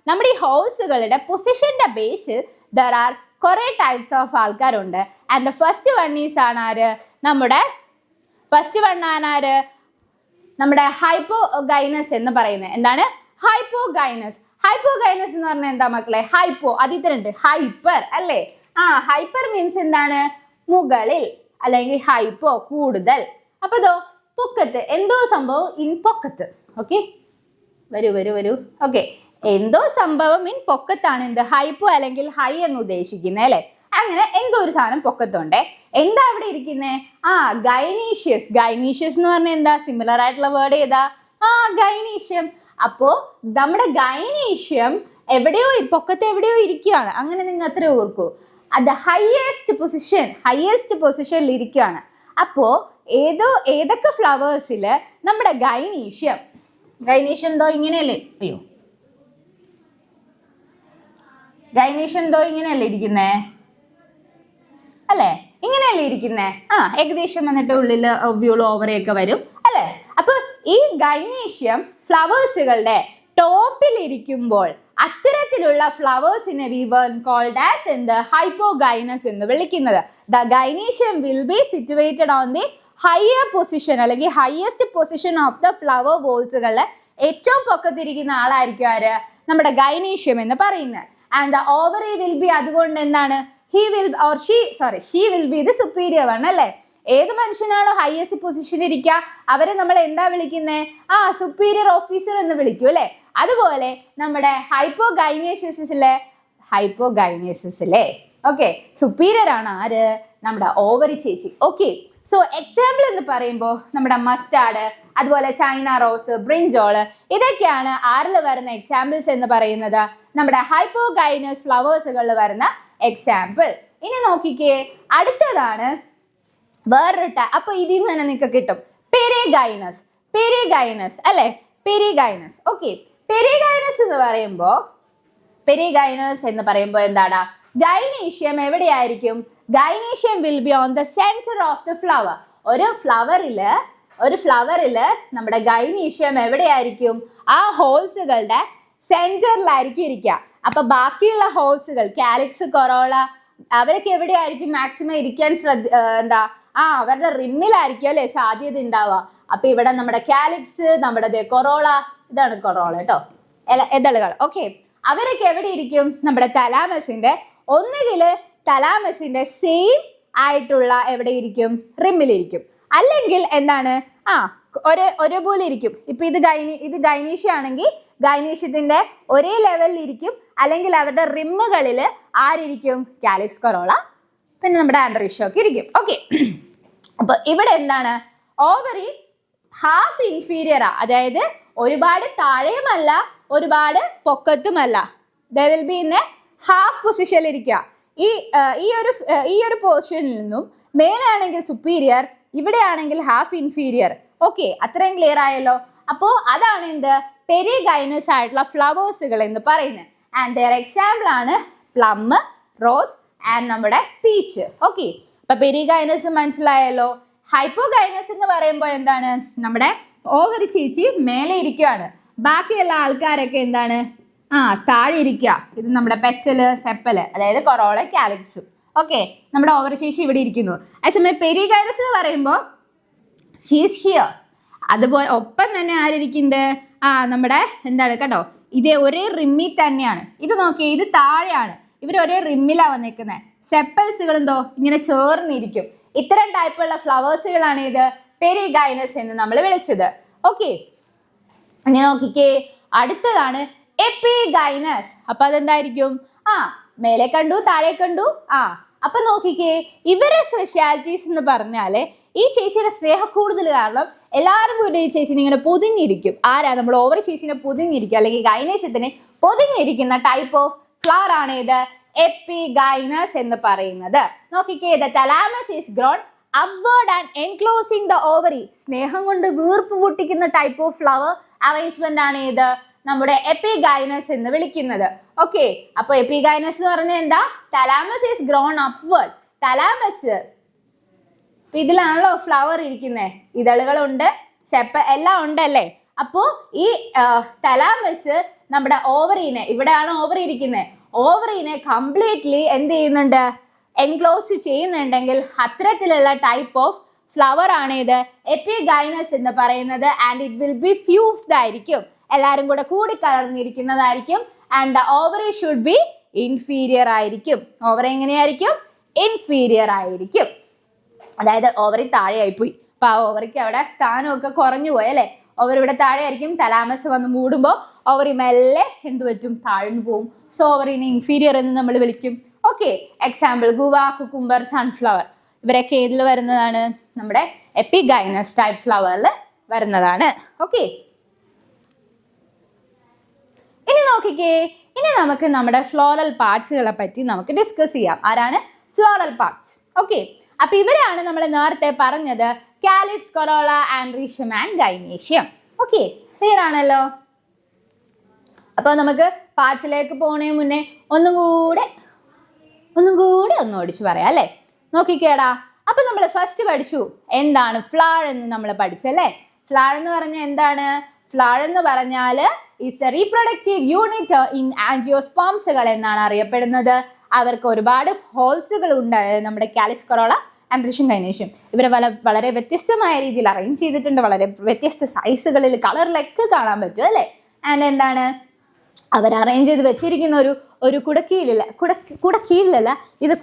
നമ്മുടെ ഈ ഹോഴ്സുകളുടെ പൊസിഷന്റെ ബേസിൽ ദർ ആർ കുറെ ടൈപ്സ് ഓഫ് ആൾക്കാരുണ്ട്. And the first one is ആണ് ആര്, നമ്മുടെ ഹൈപ്പോഗൈനസ് എന്ന് പറയുന്നത്. എന്താണ് ഹൈപ്പോഗൈനസ്? ഹൈപ്പോഗൈനസ് എന്ന് പറഞ്ഞാൽ എന്താ മക്കളെ? ഹൈപ്പോ അതിത്തരുണ്ട്, ഹൈപ്പർ അല്ലേ? ഹൈപ്പർ മീൻസ് എന്താണ്? മുകളിൽ, അല്ലെങ്കിൽ ഹൈപ്പോ കൂടുതൽ. അപ്പൊ ഇതോ പൊക്കത്ത്, എന്തോ സംഭവം ഇൻ പൊക്കത്ത്. ഓക്കെ, വരൂ. ഓക്കെ, എന്തോ സംഭവം ഇൻ പൊക്കത്താണ് എന്ത് ഹൈപ്പോ അല്ലെങ്കിൽ ഹൈ എന്ന് ഉദ്ദേശിക്കുന്നത് അല്ലെ? അങ്ങനെ എന്തോ ഒരു സാധനം പൊക്കത്തുണ്ടേ. എന്താ അവിടെ ഇരിക്കുന്നേ? ഗൈനീഷ്യസ് എന്ന് പറഞ്ഞാൽ എന്താ? സിമിലർ ആയിട്ടുള്ള വേർഡ് ഏതാ? ഗൈനീഷ്യം. അപ്പോ നമ്മുടെ ഗൈനീഷ്യം എവിടെയോ പൊക്കത്ത് എവിടെയോ ഇരിക്കുകയാണ്. അങ്ങനെ നിങ്ങൾ അത്ര ഓർക്കൂ. അത് ഹയസ്റ്റ് പൊസിഷനിൽ ഇരിക്കുകയാണ്. അപ്പോ ഏതൊക്കെ ഫ്ലവേഴ്സില് നമ്മുടെ ഗൈനീഷ്യം എന്തോ ഇങ്ങനെയല്ലേ? ഗൈനീഷ്യം എന്തോ ഇങ്ങനെയല്ലേ ഇരിക്കുന്നേ അല്ലേ? ഇങ്ങനെയല്ലേ ഇരിക്കുന്നേ? ഏകദേശം വന്നിട്ട് ഉള്ളില് ഒവ്യൂൾ ഓവറയൊക്കെ വരും അല്ലെ? അപ്പൊ ഈ ഗൈനീഷ്യം ഫ്ലവേഴ്സുകളുടെ ടോപ്പിൽ ഇരിക്കുമ്പോൾ അത്തരത്തിലുള്ള ഫ്ലവേഴ്സിനെ വി വർ കോൾഡ് ആസ് എന്ത്? ഹൈപ്പോഗൈനസ് എന്ന് വിളിക്കുന്നത്. The gynoecium will be situated on the higher position അല്ലെങ്കിൽ highest position of the flower വോൾസുകളിലെ ഏറ്റവും പൊക്കത്തിരിക്കുന്ന ആളായിരിക്കും ആര്? നമ്മുടെ ഗൈനീഷ്യം എന്ന് പറയുന്നത്. And the ovary will be, അതുകൊണ്ട് എന്താണ്? She will be the superior one അല്ലേ? ഏത് മനുഷ്യനാണോ ഹയസ്റ്റ് പൊസിഷൻ ഇരിക്കുക അവരെ നമ്മൾ എന്താ വിളിക്കുന്നേ? സുപ്പീരിയർ ഓഫീസർ എന്ന് വിളിക്കൂ അല്ലെ? അതുപോലെ നമ്മുടെ ഹൈപ്പോഗൈനേസിസിലെ ഓക്കെ സുപ്പീരിയർ ആണ് ആര്? നമ്മുടെ ഓവറി ചേച്ചി. ഓക്കെ, സോ എക്സാമ്പിൾ എന്ന് പറയുമ്പോൾ നമ്മുടെ മസ്റ്റാർഡ്, അതുപോലെ ചൈന റോസ്, ബ്രിഞ്ചോള്, ഇതൊക്കെയാണ് ആരിൽ വരുന്ന എക്സാമ്പിൾസ് എന്ന് പറയുന്നത്? നമ്മുടെ ഹൈപ്പോഗൈനസ് ഫ്ലവേഴ്സുകളിൽ വരുന്ന എക്സാമ്പിൾ. ഇനി നോക്കിക്കേ, അടുത്തതാണ് വേറൊരു അപ്പൊ ഇതിൽ നിന്ന് തന്നെ നിങ്ങൾക്ക് കിട്ടും പെരിഗൈനസ് അല്ലെ? പെരിഗൈനസ്. ഓക്കെ, പെരിഗൈനസ് എന്ന് പറയുമ്പോ എന്താടാ? ഗൈനീഷ്യം എവിടെയായിരിക്കും? Gynoecium will be on the centre of the flower. ഒരു ഫ്ലവറില് നമ്മുടെ ഗൈനീഷ്യം എവിടെയായിരിക്കും? ആ ഹോൾസുകളുടെ സെന്ററിലായിരിക്കും ഇരിക്കുക. അപ്പൊ ബാക്കിയുള്ള ഹോൾസുകൾ, കാലിക്സ്, കൊറോള, അവരൊക്കെ എവിടെയായിരിക്കും മാക്സിമം ഇരിക്കാൻ അവരുടെ റിമ്മിലായിരിക്കും അല്ലെ സാധ്യത ഉണ്ടാവുക. അപ്പൊ ഇവിടെ നമ്മുടെ കാലിക്സ്, നമ്മുടെ കൊറോള, ഇതാണ് കൊറോള കേട്ടോ, എതളുകൾ. ഓക്കെ, അവരൊക്കെ എവിടെ ഇരിക്കും? നമ്മുടെ തലാമസിന്റെ, ഒന്നുകില് തലാമസിന്റെ സെയിം ആയിട്ടുള്ള എവിടെ ഇരിക്കും? റിമ്മിലിരിക്കും. അല്ലെങ്കിൽ എന്താണ്? ഒരേപോലെ ഇരിക്കും. ഇപ്പൊ ഇത് ഗൈനീഷ്യ ആണെങ്കിൽ ഗൈനീഷ്യത്തിന്റെ ഒരേ ലെവലിൽ ഇരിക്കും. അല്ലെങ്കിൽ അവരുടെ റിമ്മുകളിൽ ആരിരിക്കും? കാലിക്സ്, കൊറോള, പിന്നെ നമ്മുടെ ആൻഡ്രീഷ്യ ഒക്കെ ഇരിക്കും. ഓക്കെ, അപ്പൊ ഇവിടെ എന്താണ്? ഓവറി ഹാഫ് ഇൻഫീരിയറാ, അതായത് ഒരുപാട് താഴെയുമല്ല ഒരുപാട് പൊക്കത്തുമല്ല. They will be in a half പൊസിഷനിൽ ഇരിക്കുക. ഈ ഒരു പൊസിഷനിൽ നിന്നും മേലാണെങ്കിൽ സുപ്പീരിയർ, ഇവിടെ ആണെങ്കിൽ ഹാഫ് ഇൻഫീരിയർ. ഓക്കെ, അത്രയും ക്ലിയർ ആയല്ലോ. അപ്പോ അതാണ് എന്ത്? പെരിഗൈനസ് ആയിട്ടുള്ള ഫ്ലവേഴ്സുകൾ എന്ന് പറയുന്നത്. ആൻഡ് ദെയർ എക്സാമ്പിൾ ആണ് പ്ലം, റോസ് ആൻഡ് നമ്മുടെ പീച്ച്. ഓക്കെ, അപ്പൊ പെരിഗൈനസ് മനസ്സിലായല്ലോ. ഹൈപ്പോഗൈനസ് എന്ന് പറയുമ്പോൾ എന്താണ്? നമ്മുടെ ഓവറി ചേച്ചി മേലെ ഇരിക്കുകയാണ്, ബാക്കിയുള്ള ആൾക്കാരൊക്കെ എന്താണ്? താഴെ ഇരിക്കുക. ഇത് നമ്മുടെ പെറ്റല്, സെപ്പല്, അതായത് കൊറോള, കാലിക്സും. ഓക്കെ, നമ്മുടെ ഓവറി ചേച്ചി ഇവിടെ ഇരിക്കുന്നു. അതേസമയം പെരിഗൈനസ് എന്ന് പറയുമ്പോൾ ഷീസ് ഹിയർ. അതുപോലെ ഒപ്പം തന്നെ ആരിയ്ക്കുന്നത്? നമ്മുടെ എന്താണ് കേട്ടോ, ഇതേ ഒരേ റിമ്മിൽ തന്നെയാണ്. ഇത് നോക്കിയേ, ഇത് താഴെയാണ്, ഇവർ ഒരേ റിമ്മിലാണ് വന്നിരിക്കുന്നത്. സെപ്പൽസുകൾ എന്തോ ഇങ്ങനെ ചേർന്നിരിക്കും. ഇത്തരം ടൈപ്പുള്ള ഫ്ലവേഴ്സുകളാണ് ഇത് പെരിഗൈനസ് എന്ന് നമ്മൾ വിളിച്ചത്. ഓക്കെ, ഇനി നോക്കിക്കേ, അടുത്തതാണ് എപ്പിഗൈനസ്. അപ്പൊ അതെന്തായിരിക്കും? മേലെ കണ്ടു, താഴെ കണ്ടു. അപ്പൊ നോക്കിക്കേ, ഇവരെ സ്പെഷ്യാലിറ്റീസ് എന്ന് പറഞ്ഞാല് ഈ ചേച്ചിയുടെ സ്നേഹ കൂടുതൽ കാരണം എല്ലാവരും കൂടി ഈ ചേച്ചിനെ ഇങ്ങനെ പൊതിഞ്ഞിരിക്കും. ആരാ? നമ്മൾ ഓവർ ചേച്ചിനെ പൊതിഞ്ഞിരിക്കും, അല്ലെങ്കിൽ ഗൈനേഷ്യത്തിനെ പൊതിഞ്ഞിരിക്കുന്ന ടൈപ്പ് ഓഫ് ഫ്ലവർ ആണ് ഇത് എപ്പിഗൈനസ് എന്ന് പറയുന്നത്. നോക്കിക്കേ, the thalamus is grown upward and enclosing the ovary. സ്നേഹം കൊണ്ട് വീർപ്പ് പൊട്ടിക്കുന്ന ടൈപ്പ് ഓഫ് ഫ്ലവർ അറേഞ്ച്മെന്റ് ആണ് ഇത് നമ്മുടെ എപ്പിഗൈനസ് എന്ന് വിളിക്കുന്നത്. ഓക്കെ, അപ്പൊ എപ്പിഗൈനസ് എന്ന് പറഞ്ഞാൽ എന്താ? Thalamus is grown upward. Thalamus ഇതിലാണല്ലോ ഫ്ലവർ ഇരിക്കുന്നത്, ഇതളുകളുണ്ട്, എല്ലാം ഉണ്ടല്ലേ. അപ്പോ ഈ തലാമസ് നമ്മുടെ ഓവറിനെ, ഇവിടെയാണ് ഓവറി ഇരിക്കുന്നത്, ഓവറിനെ കംപ്ലീറ്റ്ലി എന്ത് ചെയ്യുന്നുണ്ട്, എൻക്ലോസ് ചെയ്യുന്നുണ്ടെങ്കിൽ അത്തരത്തിലുള്ള ടൈപ്പ് ഓഫ് ഫ്ലവർ ആണ് ഇത് എപ്പിഗൈനസ് എന്ന് പറയുന്നത്. And it will be fused ആയിരിക്കും, എല്ലാവരും കൂടെ കൂടിക്കലർന്നിരിക്കുന്നതായിരിക്കും. And the ovary should be inferior ആയിരിക്കും. ഓവറി എങ്ങനെയായിരിക്കും? ഇൻഫീരിയർ ആയിരിക്കും. അതായത് ഓവറി താഴെയായി പോയി. അപ്പൊ ആ ഓവറിക്ക് അവിടെ സ്ഥാനമൊക്കെ കുറഞ്ഞു പോയി അല്ലെ. ഓവർ ഇവിടെ താഴെ ആയിരിക്കും. തലാമസ് വന്ന് മൂടുമ്പോൾ ഓവറി മെല്ലെ എന്ത് പറ്റും? താഴ്ന്നു പോവും. സോ ഓവറിനെ ഇൻഫീരിയർ എന്ന് നമ്മൾ വിളിക്കും. Okay, example guava, cucumber, sunflower ഇവരൊക്കെ ഏതിൽ വരുന്നതാണ്? നമ്മുടെ എപ്പിഗൈനസ് ടൈപ്പ് ഫ്ലവറിൽ വരുന്നതാണ്. ഓക്കെ, ഇനി നോക്കിക്കേ, ഇനി നമുക്ക് നമ്മുടെ ഫ്ലോറൽ പാർട്സുകളെ പറ്റി നമുക്ക് ഡിസ്കസ് ചെയ്യാം. ആരാണ് ഫ്ലോറൽ പാർട്സ്? ഓക്കെ, അപ്പൊ ഇവരാണ് നമ്മൾ നേരത്തെ പറഞ്ഞത് calyx, corolla, androecium and gynoecium. Okay, clear ആണല്ലോ. അപ്പൊ നമുക്ക് പാർട്സിലേക്ക് പോണേ മുന്നേ ഒന്നും കൂടെ ഒന്ന് ഓടിച്ചു പറയാം അല്ലെ. നോക്കിക്കേടാ, അപ്പൊ നമ്മൾ ഫസ്റ്റ് പഠിച്ചു എന്താണ് ഫ്ലവർ എന്ന് നമ്മൾ പഠിച്ചല്ലേ. ഫ്ലവർ എന്ന് പറഞ്ഞാൽ എന്താണ്? ഫ്ലവർ എന്ന് പറഞ്ഞാൽ it's a reproductive unit in ആൻജിയോസ്പേംസുകൾ എന്നാണ് അറിയപ്പെടുന്നത്. അവർക്ക് ഒരുപാട് ഹോൾസുകൾ ഉണ്ട്. നമ്മുടെ കാലിക്സ്, കൊറോള, ആൻഡ്രീഷ്യം, ഗൈനീഷ്യം ഇവരെ വളരെ വ്യത്യസ്തമായ രീതിയിൽ അറേഞ്ച് ചെയ്തിട്ടുണ്ട്. വളരെ വ്യത്യസ്ത സൈസുകളിൽ, കളറിലൊക്കെ കാണാൻ പറ്റും അല്ലേ. ആൻഡ് എന്താണ് അവർ അറേഞ്ച് ചെയ്ത് വെച്ചിരിക്കുന്ന ഒരു കുടക്കീഴിലല്ല, ഇത്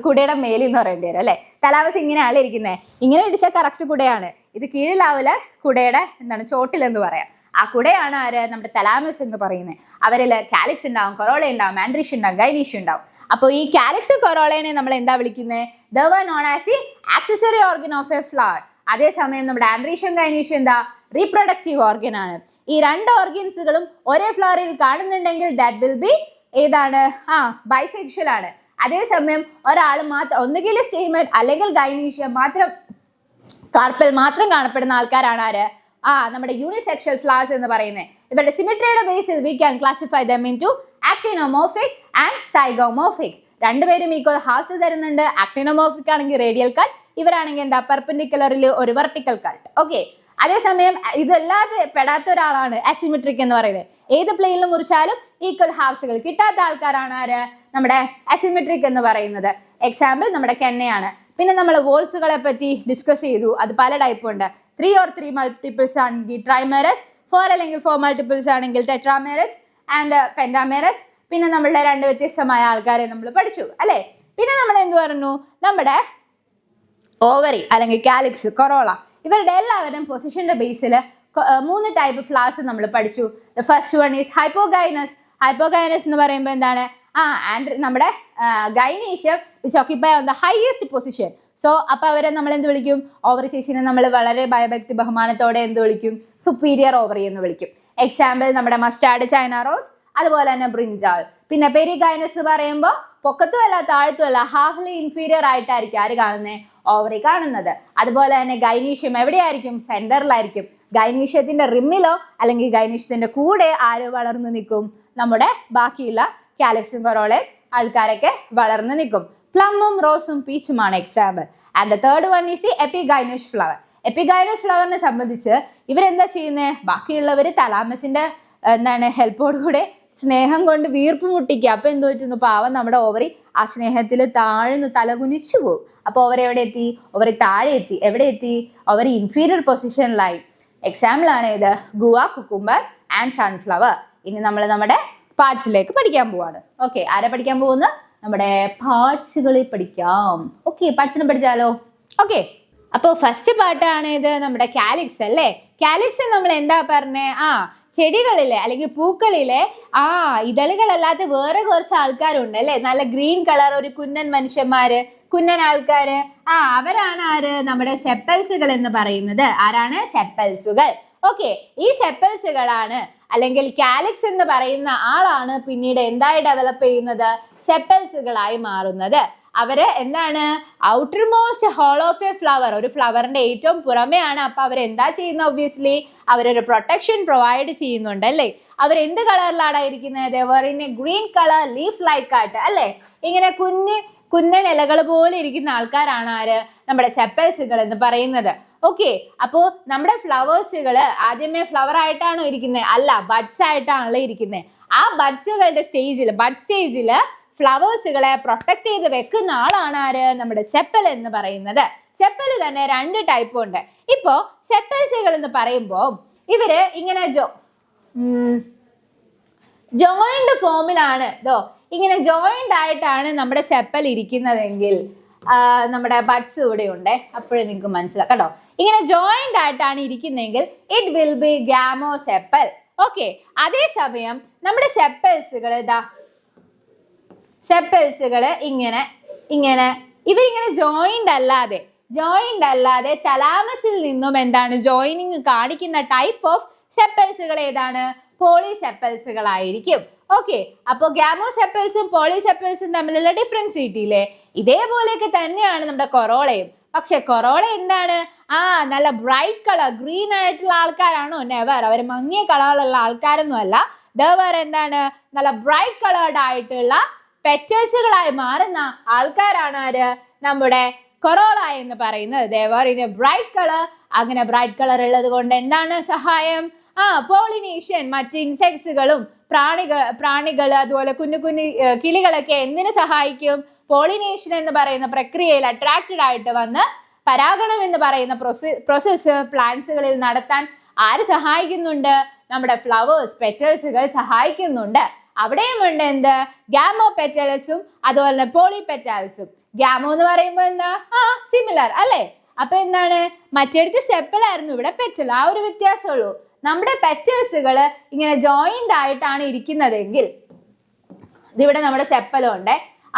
കുടയുടെ മേലിൽ എന്ന് പറയേണ്ടി വരും അല്ലേ. തലാമസ് ഇങ്ങനെയാണ് ഇരിക്കുന്നത്. ഇങ്ങനെ ഇടിച്ചാൽ കറക്റ്റ് കുടയാണ്. ഇത് കീഴിലാവില്ല, കുടയുടെ എന്താണ് ചോട്ടിലെന്ന് പറയാം. ആ കുടയാണ് ആര്? നമ്മുടെ തലാമസ് എന്ന് പറയുന്നത്. അവരിൽ കാലിക്സ് ഉണ്ടാവും, കൊറോള ഉണ്ടാവും, ആൻഡ്രീഷ്യം ഉണ്ടാവും, ഗൈനീഷ്യം ഉണ്ടാവും. അപ്പോൾ ഈ കാലിക്സ്, കൊറോളേനെ നമ്മൾ എന്താ വിളിക്കുന്നത്? They were known as the accessory organ of a flower. അതേസമയം നമ്മുടെ ആൻഡ്രീഷ്യം, ഗൈനീഷ്യം എന്താ? റീപ്രൊഡക്റ്റീവ് ഓർഗൻ ആണ്. ഈ രണ്ട് ഓർഗൻസുകളും ഒരേ ഫ്ലവറിൽ കാണുന്നുണ്ടെങ്കിൽ ദാറ്റ് വിൽ ബി ഏതാണ്? ബൈസെക്ഷൽ ആണ്. അതേസമയം ഒരാൾ മാത്രം ഒന്നുകിൽ സ്റ്റേമൻ അല്ലെങ്കിൽ ഗൈനീഷ്യം മാത്രം, കാർപ്പൽ മാത്രം കാണപ്പെടുന്ന ആൾക്കാരാണ് ആര്? നമ്മുടെ യൂണിസെക്ഷൽ ഫ്ലവേഴ്സ് എന്ന് പറയുന്നത്. ഇവരുടെ സിമെട്രിയുടെ ബേസിൽ we can classify them into actinomorphic and zygomorphic. രണ്ടുപേരും ഈക്വൽ ഹാർസ് തരുന്നുണ്ട്. ആക്ടിനോമോർഫിക് ആണെങ്കിൽ റേഡിയൽ കട്ട്, ഇവരാണെങ്കിൽ എന്താ? പെർപെൻഡിക്കുലറിൽ ഒരു വെർട്ടിക്കൽ കട്ട്. ഓക്കെ, അതേസമയം ഇതല്ലാതെ പെടാത്ത ഒരാളാണ് അസിമെട്രിക് എന്ന് പറയുന്നത്. ഏത് പ്ലെയിനിൽ മുറിച്ചാലും ഈക്വൽ ഹാഫ്സുകൾ കിട്ടാത്ത ആൾക്കാരാണ് ആര്? നമ്മുടെ അസിമെട്രിക് എന്ന് പറയുന്നത്. എക്സാമ്പിൾ നമ്മുടെ കെന്നയാണ്. പിന്നെ നമ്മൾ വോൾസുകളെ പറ്റി ഡിസ്കസ് ചെയ്തു. അത് പല ടൈപ്പ് ഉണ്ട്. 3 or 3 മൾട്ടിപ്പിൾസ് ആണെങ്കിൽ ട്രൈമെറസ്, 4 അല്ലെങ്കിൽ 4 മൾട്ടിപ്പിൾസ് ആണെങ്കിൽ ടെട്രാമെറസ് ആൻഡ് പെൻഡാമെറസ്. പിന്നെ നമ്മളുടെ രണ്ട് വ്യത്യസ്തമായ ആൾക്കാരെ നമ്മൾ പഠിച്ചു അല്ലെ. പിന്നെ നമ്മൾ എന്ത് പറഞ്ഞു? നമ്മുടെ ഓവറി അല്ലെങ്കിൽ കാലിക്സ്, കൊറോള ഇവരുടെ എല്ലാവരുടെയും പൊസിഷന്റെ ബേസിൽ 3 ടൈപ്പ് ഫ്ലവേഴ്സ് നമ്മൾ പഠിച്ചു. The first one is hypogynous. Hypogynous എന്ന് പറയുമ്പോൾ എന്താണ്? നമ്മുടെ gynoecium which occupy on the highest position. So അപ്പൊ അവരെ നമ്മൾ എന്ത് വിളിക്കും? ഓവറി ചേച്ചിനെ നമ്മൾ വളരെ ഭയഭക്തി ബഹുമാനത്തോടെ എന്ത് വിളിക്കും? സുപ്പീരിയർ ഓവറി എന്ന് വിളിക്കും. എക്സാമ്പിൾ നമ്മുടെ മസ്റ്റാർഡ്, ചൈന റോസ്, അതുപോലെ തന്നെ ബ്രിഞ്ചാൾ. പിന്നെ പെരിഗൈനസ് എന്ന് പറയുമ്പോൾ പൊക്കത്തുമല്ല താഴത്തുമല്ല, ഹാഫ്ലി ഇൻഫീരിയർ ആയിട്ടായിരിക്കും ആര് കാണുന്നത്? ഓവറി കാണുന്നത്. അതുപോലെ തന്നെ ഗൈനീഷ്യം എവിടെയായിരിക്കും? സെന്ററിലായിരിക്കും. ഗൈനീഷ്യത്തിന്റെ റിമ്മിലോ അല്ലെങ്കിൽ ഗൈനീഷ്യത്തിന്റെ കൂടെ ആര് വളർന്നു നിൽക്കും? നമ്മുടെ ബാക്കിയുള്ള കാലിക്സും കൊറോളയും ആൾക്കാരൊക്കെ വളർന്നു നിൽക്കും. പ്ലമ്മും റോസും പീച്ചുമാണ് example. And the third one is the epigynous flower. Epigynous ഫ്ലവറിനെ സംബന്ധിച്ച് ഇവരെന്താ ചെയ്യുന്നത്? ബാക്കിയുള്ളവർ തലാമസിന്റെ ഹെൽപ്പോടുകൂടെ സ്നേഹം കൊണ്ട് വീർപ്പ് മുട്ടിക്കുക. അപ്പൊ എന്ത് പറ്റുന്നു? പാവം നമ്മുടെ ഓവറി ആ സ്നേഹത്തിൽ താഴ്ന്നു തലകുനിച്ചു പോകും. അപ്പൊ ഓവർ എവിടെ എത്തി? ഓവർ താഴെ എത്തി. എവിടെ എത്തി? Over inferior പൊസിഷനിലായി. എക്സാമ്പിൾ ആണ് ഇത് ഗുവ, കുക്കുംബർ ആൻഡ് സൺഫ്ലവർ. ഇനി നമ്മൾ നമ്മുടെ പാർട്സിലേക്ക് പഠിക്കാൻ പോവാണ്. ഓക്കെ, ആരെ പഠിക്കാൻ പോകുന്നത്? നമ്മുടെ പാർട്സുകളിൽ പഠിക്കാം. ഓക്കെ, പാർട്സിനെ പഠിച്ചാലോ? ഓക്കെ, അപ്പോൾ ഫസ്റ്റ് പാർട്ടാണ് ഇത് നമ്മുടെ കാലിക്സ് അല്ലേ. കാലിക്സ് നമ്മൾ എന്താ പറഞ്ഞേ? ചെടികളിലെ അല്ലെങ്കിൽ പൂക്കളിലെ ഇതളുകളല്ലാതെ വേറെ കുറച്ച് ആൾക്കാരുണ്ട് അല്ലെ. നല്ല ഗ്രീൻ കളർ, ഒരു കുന്നൻ മനുഷ്യന്മാര്, കുന്നൻ ആൾക്കാര്. അവരാണ് ആര്? നമ്മുടെ സെപ്പൽസുകൾ എന്ന് പറയുന്നത്. ആരാണ്? സെപ്പൽസുകൾ. ഓക്കെ, ഈ സെപ്പൽസുകളാണ് അല്ലെങ്കിൽ കാലിക്സ് എന്ന് പറയുന്ന ആളാണ് പിന്നീട് എന്തായി ഡെവലപ്പ് ചെയ്യുന്നത്? സെപ്പൽസുകളായി മാറുന്നത്. അവര് എന്താണ്? Outermost whorl of a flower, ഒരു ഫ്ലവറിന്റെ ഏറ്റവും പുറമെയാണ്. അപ്പൊ അവരെന്താ ചെയ്യുന്നത്? ഒബ്വിയസ്ലി അവരൊരു പ്രൊട്ടക്ഷൻ പ്രൊവൈഡ് ചെയ്യുന്നുണ്ട് അല്ലേ. അവരെന്ത് കളറിലാണ് ഇരിക്കുന്നത്? ഗ്രീൻ കളർ ലീഫ് ലൈക്ക് ആയിട്ട് അല്ലേ. ഇങ്ങനെ കുന്നൻ ഇലകൾ പോലെ ഇരിക്കുന്ന ആൾക്കാരാണ് ആര്? നമ്മുടെ സെപ്പൽസുകൾ എന്ന് പറയുന്നത്. ഓക്കെ, അപ്പോ നമ്മുടെ ഫ്ലവേഴ്സുകള് ആദ്യമേ ഫ്ലവർ ആയിട്ടാണോ ഇരിക്കുന്നത്? അല്ല, ബഡ്സ് ആയിട്ടാണല്ലോ ഇരിക്കുന്നത്. ആ ബഡ്സുകളുടെ ബഡ് സ്റ്റേജില് ഫ്ലവേഴ്സുകളെ പ്രൊട്ടക്ട് ചെയ്ത് വെക്കുന്ന ആളാണ് ആര്? നമ്മുടെ സെപ്പൽ എന്ന് പറയുന്നത്. സെപ്പൽ തന്നെ 2 ടൈപ്പ് ഉണ്ട്. ഇപ്പോ സെപ്പൽസുകൾ എന്ന് പറയുമ്പോൾ ഇവര് ഇങ്ങനെ ജോയിന്റ് ഫോമിലാണ് ഇങ്ങനെ ജോയിന്റ് ആയിട്ടാണ് നമ്മുടെ സെപ്പൽ ഇരിക്കുന്നതെങ്കിൽ നമ്മുടെ ബഡ്സ് ഇവിടെ ഉണ്ട്, അപ്പോഴും നിങ്ങൾക്ക് മനസ്സിലാക്കാം കേട്ടോ. ഇങ്ങനെ ജോയിന്റ് ആയിട്ടാണ് ഇരിക്കുന്നതെങ്കിൽ ഇറ്റ് വിൽ ബി ഗാമോസെപ്പൽ. ഓക്കെ, അതേസമയം നമ്മുടെ സെപ്പൽസുകള് ഇങ്ങനെ ഇവരിങ്ങനെ ജോയിന്റ് അല്ലാതെ തലാമസിൽ നിന്നും എന്താണ് ജോയിനിങ് കാണിക്കുന്ന ടൈപ്പ് ഓഫ് സെപ്പൽസുകൾ ഏതാണ്? പോളിസെപ്പൽസുകളായിരിക്കും. ഓക്കെ, അപ്പൊ ഗാമോസെപ്പൽസും പോളിസെപ്പൽസും തമ്മിലുള്ള ഡിഫറൻസ് കിട്ടിയില്ലേ? ഇതേപോലെയൊക്കെ തന്നെയാണ് നമ്മുടെ കൊറോളയും. പക്ഷെ കൊറോള എന്താണ്? നല്ല ബ്രൈറ്റ് കളർ ഗ്രീൻ ആയിട്ടുള്ള ആൾക്കാരാണോ? നെവർ. അവർ മങ്ങിയ കളറുള്ള ആൾക്കാരൊന്നും അല്ല. ദവർ എന്താണ്? നല്ല ബ്രൈറ്റ് കളേർഡ് ആയിട്ടുള്ള പെറ്റൽസുകളായി മാറുന്ന ആൾക്കാരാണ് ആര്? നമ്മുടെ കൊറോള എന്ന് പറയുന്നത്. Devar in A bright colour. അങ്ങനെ ബ്രൈറ്റ് കളർ ഉള്ളത് കൊണ്ട് എന്താണ് സഹായം? പോളിനേഷൻ. മറ്റ് ഇൻസെക്ട്സുകളും പ്രാണികൾ അതുപോലെ കുഞ്ഞു കിളികളൊക്കെ എന്തിനു സഹായിക്കും? പോളിനേഷൻ എന്ന് പറയുന്ന പ്രക്രിയയിൽ അട്രാക്റ്റഡ് ആയിട്ട് വന്ന് പരാഗണം എന്ന് പറയുന്ന പ്രോസസ്സ് പ്ലാന്റ്സുകളിൽ നടത്താൻ ആര് സഹായിക്കുന്നുണ്ട്? നമ്മുടെ ഫ്ലവേഴ്സ് പെറ്റൽസുകൾ സഹായിക്കുന്നുണ്ട്. അവിടെയും ഉണ്ട് എന്ത്? ഗാമോ പെറ്റൽസും അതുപോലെ തന്നെ പോളി പെറ്റൽസും. ഗാമോ എന്ന് പറയുമ്പോൾ എന്താ? സിമിലർ അല്ലേ? അപ്പൊ എന്താണ്? മറ്റെടുത്ത് സെപ്പലായിരുന്നു, ഇവിടെ പെറ്റൽ. ആ ഒരു വ്യത്യാസമുള്ളൂ. നമ്മുടെ പെറ്റൽസുകൾ ഇങ്ങനെ ജോയിന്റ് ആയിട്ടാണ് ഇരിക്കുന്നതെങ്കിൽ ഇതിവിടെ നമ്മുടെ സെപ്പലും ഉണ്ട്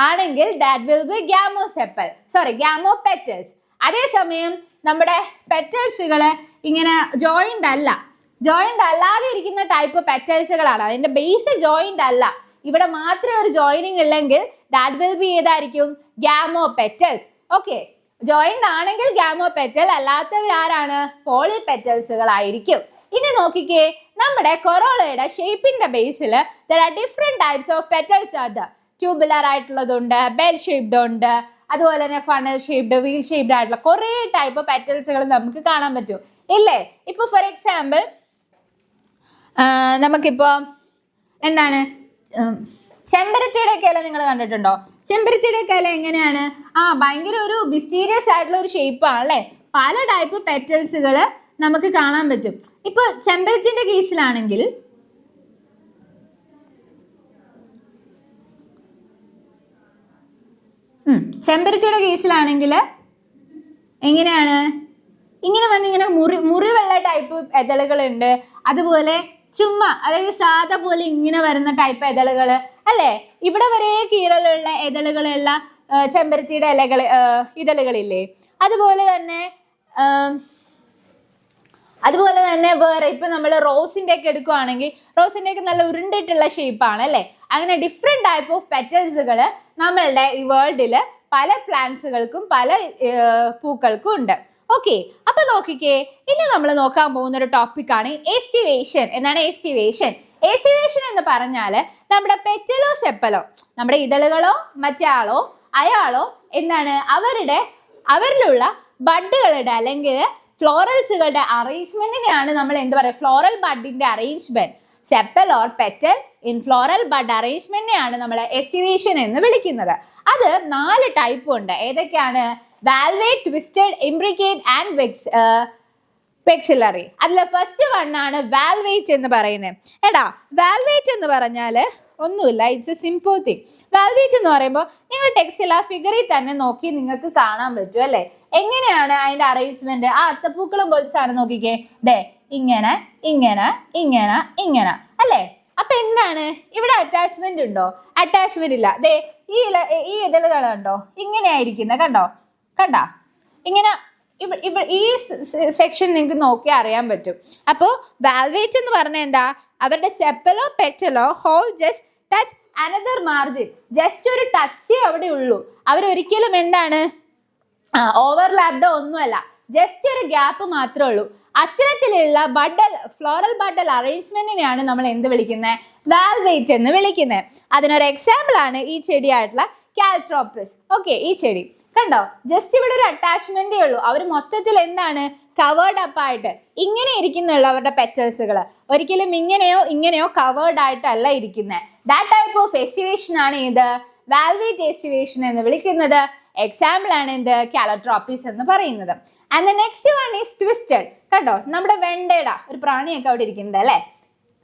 ആണെങ്കിൽ that will B Gamow petals. അതേസമയം നമ്മുടെ പെറ്റൽസുകൾ ഇങ്ങനെ ജോയിന്റ് അല്ലാതെ ഇരിക്കുന്ന ടൈപ്പ് പെറ്റൽസുകളാണ്. അതിന്റെ ബേസ് ജോയിന്റ് അല്ല, ഇവിടെ മാത്രമേ ഒരു ജോയിനിങ് ഉള്ളെങ്കിൽ ദാറ്റ് വിൽ ബി ഏതായിരിക്കും? Gamo petals. ഓക്കെ, ജോയിന്റ് ആണെങ്കിൽ ഗാമോ പെറ്റൽ, അല്ലാത്തവരാരാണ്? പോളി പെറ്റൽസുകളായിരിക്കും. ഇനി നോക്കിക്കേ, നമ്മുടെ കൊറോളയുടെ ഷേപ്പിന്റെ ബേസിൽ there are different types of petals. Tubular ആയിട്ടുള്ളതുണ്ട്, ബെൽ ഷേപ്ഡ് ഉണ്ട്, അതുപോലെ തന്നെ ഫണൽ ഷേപ്ഡ്, വീൽ ഷേപ്ഡ് ആയിട്ടുള്ള കുറേ ടൈപ്പ് പെറ്റൽസുകൾ നമുക്ക് കാണാൻ പറ്റും ഇല്ലേ? ഇപ്പൊ ഫോർ എക്സാമ്പിൾ നമുക്കിപ്പോ എന്താണ് ചെമ്പരത്തിയുടെ ഒക്കെ ഇല നിങ്ങൾ കണ്ടിട്ടുണ്ടോ? ചെമ്പരത്തിയുടെ ഒക്കെ ഇല എങ്ങനെയാണ്? ഭയങ്കര ഒരു മിസ്റ്റീരിയസ് ആയിട്ടുള്ള ഒരു ഷേപ്പാണ് അല്ലേ? പല ടൈപ്പ് പെറ്റൽസുകൾ നമുക്ക് കാണാൻ പറ്റും. ഇപ്പൊ ചെമ്പരത്തിന്റെ കേസിലാണെങ്കിൽ എങ്ങനെയാണ്? ഇങ്ങനെ വന്നിങ്ങനെ മുറിവെള്ള ടൈപ്പ് എതളുകളുണ്ട്, അതുപോലെ ചുമ്മാ അതായത് സാധാ പോലെ ഇങ്ങനെ വരുന്ന ടൈപ്പ് എതളുകൾ അല്ലേ? ഇവിടെ വരെ കീറലുള്ള എതളുകളുള്ള ചെമ്പരത്തിയുടെ ഇതളുകളില്ലേ? അതുപോലെ തന്നെ വേറെ ഇപ്പൊ നമ്മൾ റോസിന്റെ ഒക്കെ എടുക്കുവാണെങ്കിൽ റോസിന്റെ ഒക്കെ നല്ല ഉരുണ്ടിട്ടുള്ള ഷേപ്പാണ് അല്ലേ? അങ്ങനെ ഡിഫറെന്റ് ടൈപ്പ് ഓഫ് പെറ്റൽസുകൾ നമ്മളുടെ ഈ വേൾഡില് പല പ്ലാന്റ്സുകൾക്കും പല പൂക്കൾക്കും ഉണ്ട്. ഓക്കെ, അപ്പൊ നോക്കിക്കേ, ഇനി നമ്മൾ നോക്കാൻ പോകുന്ന ഒരു ടോപ്പിക്കാണ് എസ്റ്റിവേഷൻ. എന്താണ് എസ്റ്റിവേഷൻ? എസ്റ്റിവേഷൻ എന്ന് പറഞ്ഞാല് നമ്മുടെ പെറ്റലോ സെപ്പലോ, നമ്മുടെ ഇതളുകളോ മറ്റാളോ അയാളോ എന്താണ് അവരിലുള്ള ബഡുകളുടെ അല്ലെങ്കിൽ ഫ്ലോറൽസുകളുടെ അറേഞ്ച്മെന്റിനെയാണ് നമ്മൾ എന്ത് പറയുക? ഫ്ലോറൽ ബഡിന്റെ arrangement. Sepal or petal in floral bud അറേഞ്ച്മെന്റിനെയാണ് നമ്മൾ എസ്റ്റിവേഷൻ എന്ന് വിളിക്കുന്നത്. അത് 4 ടൈപ്പ് ഉണ്ട്. ഏതൊക്കെയാണ്? Valvate, twisted, imbricate and vexillary. അതിലെ ഫസ്റ്റ് വണ്ണാണ് വാൽവേറ്റ് എന്ന് പറയുന്നത്. വാൽവേറ്റ് എന്ന് പറഞ്ഞാല് ഒന്നുമില്ല, ഇറ്റ്സ് എ സിമ്പിൾ തിങ്. വാൽവേറ്റ് എന്ന് പറയുമ്പോൾ നിങ്ങൾ ടെക്സ്റ്റിൽ ആ ഫിഗറിൽ തന്നെ നോക്കി നിങ്ങൾക്ക് കാണാൻ പറ്റും അല്ലേ? എങ്ങനെയാണ് അതിന്റെ അറേഞ്ച്മെന്റ്? അത്തപ്പൂക്കളം പോലത്തെ സാധനം നോക്കിക്കേ, ഇങ്ങനെ ഇങ്ങനെ ഇങ്ങനെ ഇങ്ങനെ അല്ലേ? അപ്പൊ എന്താണ് ഇവിടെ? അറ്റാച്ച്മെന്റ് ഉണ്ടോ? അറ്റാച്ച്മെന്റ് ഇല്ല. ഈ ഇതളുകൾ കണ്ടോ? ഇങ്ങനെ ആയിരിക്കുന്നത് കണ്ടോ? ഇങ്ങനെ ഈ സെക്ഷൻ നിങ്ങൾക്ക് നോക്കി അറിയാൻ പറ്റും. അപ്പോൾ വാൽവേറ്റ് എന്ന് പറഞ്ഞാൽ എന്താ? അവരുടെ സെപ്പലോ പെറ്റലോ whorl just touch another margin. Just ഒരു ടച്ചേ അവിടെ ഉള്ളൂ. അവരൊരിക്കലും എന്താണ് ഓവർലാപ്ഡോ ഒന്നുമല്ല, ജസ്റ്റ് ഒരു ഗ്യാപ്പ് മാത്രമേ ഉള്ളൂ. അത്തരത്തിലുള്ള ഫ്ലോറൽ ബഡൽ അറേഞ്ച്മെന്റിനെയാണ് നമ്മൾ എന്ത് വിളിക്കുന്നത്? വാൽവേറ്റ് എന്ന് വിളിക്കുന്നത്. അതിനൊരു എക്സാമ്പിൾ ആണ് ഈ ചെടിയായിട്ടുള്ള കാൽട്രോപ്പസ്. ഓക്കെ, ഈ ചെടി കണ്ടോ? ജസ്റ്റ് ഇവിടെ ഒരു അറ്റാച്ച്മെന്റേ ഉള്ളൂ. അവർ മൊത്തത്തിൽ എന്താണ്? കവേർഡ് അപ്പ് ആയിട്ട് ഇങ്ങനെ ഇരിക്കുന്നുള്ളവരുടെ പെറ്റൽസുകൾ ഒരിക്കലും ഇങ്ങനെയോ കവേർഡ് ആയിട്ടല്ല ഇരിക്കുന്നത്. ദാറ്റ് ടൈപ്പ് ഓഫ് എസ്റ്റിവേഷൻ ആണ് ഇത് വാൽവേറ്റ് എസ്റ്റിവേഷൻ എന്ന് വിളിക്കുന്നത്. എക്സാമ്പിൾ ആണ് എന്ത് കാലട്രോപ്പീസ് എന്ന് പറയുന്നത്. And the next one is twisted. കണ്ടോ, നമ്മുടെ വെണ്ടയുടെ ഒരു പ്രാണിയൊക്കെ അവിടെ ഇരിക്കുന്നുണ്ട് അല്ലേ,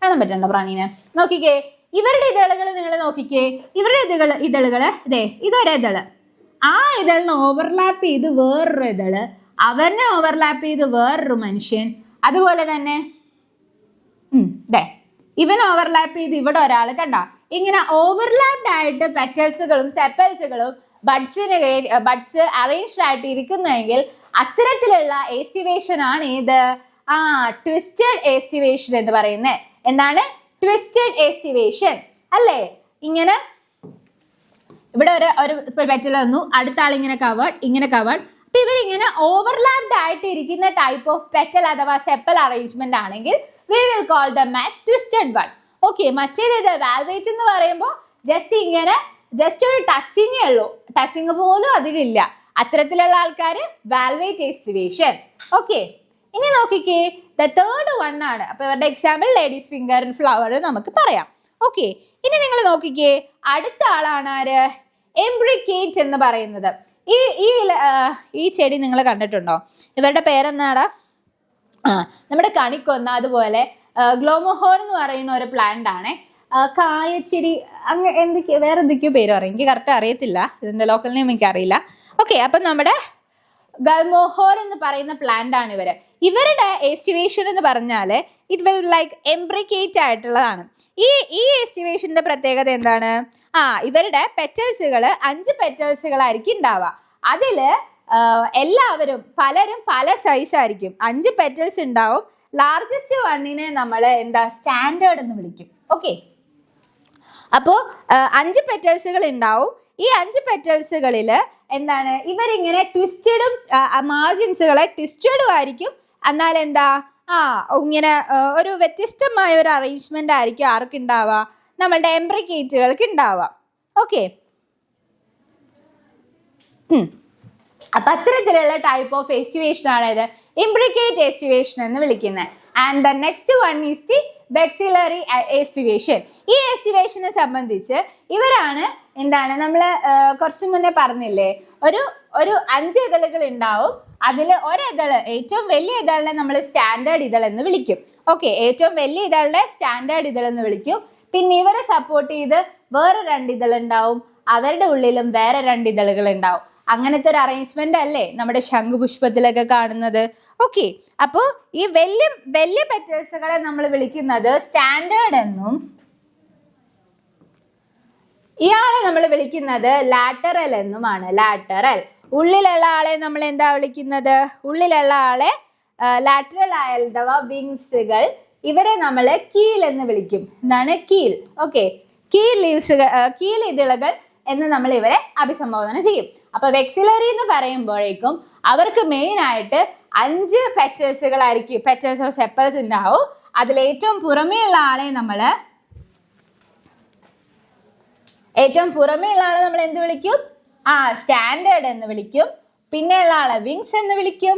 കാണാൻ പറ്റുന്നുണ്ടോ പ്രാണീനെ? നോക്കിക്കേ, ഇവരുടെ ഇതളുകൾ നിങ്ങൾ നോക്കിക്കേ, ഇവരുടെ ഇതളുകൾ ഇതൊരു ഇതള്, ആ ഇതളിനെ ഓവർലാപ്പ് ചെയ്ത് വേറൊരു ഇതള്, അവരിനെ ഓവർലാപ്പ് ചെയ്ത് വേറൊരു മനുഷ്യൻ, അതുപോലെ തന്നെ ഇവൻ ഓവർലാപ്പ് ചെയ്ത് ഇവിടെ ഒരാൾ. കണ്ട, ഇങ്ങനെ ഓവർലാപ്ഡ് ആയിട്ട് പെറ്റൽസുകളും സെപ്പൽസുകളും ബഡ്സ് അറേഞ്ച്ഡ് ആയിട്ട് ഇരിക്കുന്നെങ്കിൽ അത്തരത്തിലുള്ള എസ്റ്റിവേഷൻ ആണ് ഇത് ട്വിസ്റ്റഡ് എസ്റ്റിവേഷൻ എന്ന് പറയുന്നത്. എന്താണ് ട്വിസ്റ്റഡ് എസ്റ്റിവേഷൻ അല്ലേ? ഇങ്ങനെ ഇവിടെ ഒരു പെറ്റൽ തന്നു, അടുത്ത ആൾ ഇങ്ങനെ കവേർഡ്. അപ്പൊ ഇവരിങ്ങനെ ഓവർലാപ്ഡ് ആയിട്ട് ഇരിക്കുന്ന ടൈപ്പ് ഓഫ് പെറ്റൽ അഥവാ സെപ്പൽ അറേഞ്ച്മെന്റ് ആണെങ്കിൽ we will call them as twisted one. Okay, മറ്റേത് വാൽവേറ്റ് എന്ന് പറയുമ്പോൾ ജസ്റ്റ് ഒരു ടച്ചിങ് പോലും അധികമില്ല. അത്തരത്തിലുള്ള ആൾക്കാർ വാൽവേറ്റ് എസ്റ്റിവേഷൻ. ഓക്കെ, ഇനി നോക്കിക്കേ, ദ തേർഡ് വൺ ആണ്. അപ്പൊ ഇവരുടെ example ladies finger and flower നമുക്ക് പറയാം. ഓക്കെ, ഇനി നിങ്ങൾ നോക്കിക്കേ, അടുത്ത ആളാണ് ആര്? എംബ്രിക്കേറ്റ് എന്ന് പറയുന്നത്. ഈ ചെടി നിങ്ങൾ കണ്ടിട്ടുണ്ടോ? ഇവരുടെ പേരെന്താടാ? നമ്മുടെ കണിക്കൊന്ന, അതുപോലെ ഗ്ലോമോഹോർ എന്ന് പറയുന്ന ഒരു പ്ലാന്റ് ആണ്. കായച്ചെടി, അങ്ങനെ വേറെ എന്തൊക്കെയോ പേര് പറയും, എനിക്ക് കറക്റ്റ് അറിയത്തില്ല, ഇതിന്റെ ലോക്കൽ നെയിം എനിക്ക് അറിയില്ല. ഓക്കെ, അപ്പം നമ്മുടെ ഗൽമോഹോർ എന്ന് പറയുന്ന പ്ലാന്റ് ആണ് ഇവരുടെ എസ്റ്റിവേഷൻ എന്ന് പറഞ്ഞാൽ ഇറ്റ് വിൽ ലൈക്ക് എംബ്രിക്കേറ്റ് ആയിട്ടുള്ളതാണ്. ഈ എസ്റ്റിവേഷന്റെ പ്രത്യേകത എന്താണ്? ഇവരുടെ പെറ്റൽസുകൾ 5 പെറ്റൽസുകളായിരിക്കും ഉണ്ടാവുക. അതില് പലരും പല സൈസ് ആയിരിക്കും. 5 പെറ്റൽസ് ഉണ്ടാവും. ലാർജസ്റ്റ് വണ്ണിനെ നമ്മൾ സ്റ്റാൻഡേർഡ് എന്ന് വിളിക്കും. ഓക്കെ, അപ്പോൾ 5 പെറ്റൽസുകൾ ഉണ്ടാവും. ഈ 5 പെറ്റൽസുകളിൽ ഇവരിങ്ങനെ ട്വിസ്റ്റഡും മാർജിൻസുകളെ ട്വിസ്റ്റഡും ആയിരിക്കും. എന്നാൽ ഇങ്ങനെ ഒരു വ്യത്യസ്തമായ ഒരു അറേഞ്ച്മെന്റ് ആയിരിക്കും ആർക്കുണ്ടാവുക? നമ്മളുടെ എംബ്രിക്കേറ്റുകൾക്ക് ഉണ്ടാവുക. ഓക്കെ, അപ്പൊ അത്തരത്തിലുള്ള ടൈപ്പ് ഓഫ് എസ്റ്റിവേഷൻ ആണ് ഇത് ഇംബ്രിക്കേറ്റ് എസ്റ്റിവേഷൻ എന്ന് വിളിക്കുന്നത്. And the next one is the vexillary aestivation. ഈ എസ്റ്റിവേഷനെ സംബന്ധിച്ച് ഇവരാണ് നമ്മൾ കുറച്ചു മുന്നേ പറഞ്ഞില്ലേ, ഒരു 5 ഇതളുകൾ ഉണ്ടാവും. അതിൽ ഒരിതള്, ഏറ്റവും വലിയ ഇതളിനെ നമ്മൾ സ്റ്റാൻഡേർഡ് ഇതൾ എന്ന് വിളിക്കും. ഓക്കെ, ഏറ്റവും വലിയ ഇതളുടെ സ്റ്റാൻഡേർഡ് ഇതൾ എന്ന് വിളിക്കും. പിന്നെ ഇവരെ സപ്പോർട്ട് ചെയ്ത് വേറെ 2 ഇതളുണ്ടാവും, അവരുടെ ഉള്ളിലും വേറെ 2 ഇതളുകൾ ഉണ്ടാവും. അങ്ങനത്തെ ഒരു അറേഞ്ച്മെന്റ് അല്ലേ നമ്മുടെ ശംഖുപുഷ്പത്തിലൊക്കെ കാണുന്നത്. ഓക്കെ, അപ്പോൾ ഈ വലിയ പെറ്റൽസുകളെ നമ്മൾ വിളിക്കുന്നത് സ്റ്റാൻഡേർഡ് എന്നും ഇയാളെ നമ്മൾ വിളിക്കുന്നത് ലാറ്ററൽ എന്നുമാണ്. ലാറ്ററൽ. ഉള്ളിലുള്ള ആളെ നമ്മൾ എന്താ വിളിക്കുന്നത്? ഉള്ളിലുള്ള ആളെ ലാറ്ററൽ അഥവാ വിങ്സുകൾ, ഇവരെ നമ്മൾ കീൽ എന്ന് വിളിക്കും. എന്താണ് കീൽ? ഓക്കെ, കീൽ ഇതളുകൾ എന്ന് നമ്മൾ ഇവരെ അഭിസംബോധന ചെയ്യും. അപ്പൊ വെക്സിലറി എന്ന് പറയുമ്പോഴേക്കും അവർക്ക് മെയിൻ ആയിട്ട് 5 പെറ്റൽസുകളായിരിക്കും, പെറ്റൽസ് ഓഫ് സെപ്പൽസ് ഉണ്ടാവും. അതിൽ ഏറ്റവും പുറമേ ഉള്ള ആളെ നമ്മൾ എന്ത് വിളിക്കും? സ്റ്റാൻഡേർഡ് എന്ന് വിളിക്കും. പിന്നെയുള്ള ആളെ വിങ്സ് എന്ന് വിളിക്കും.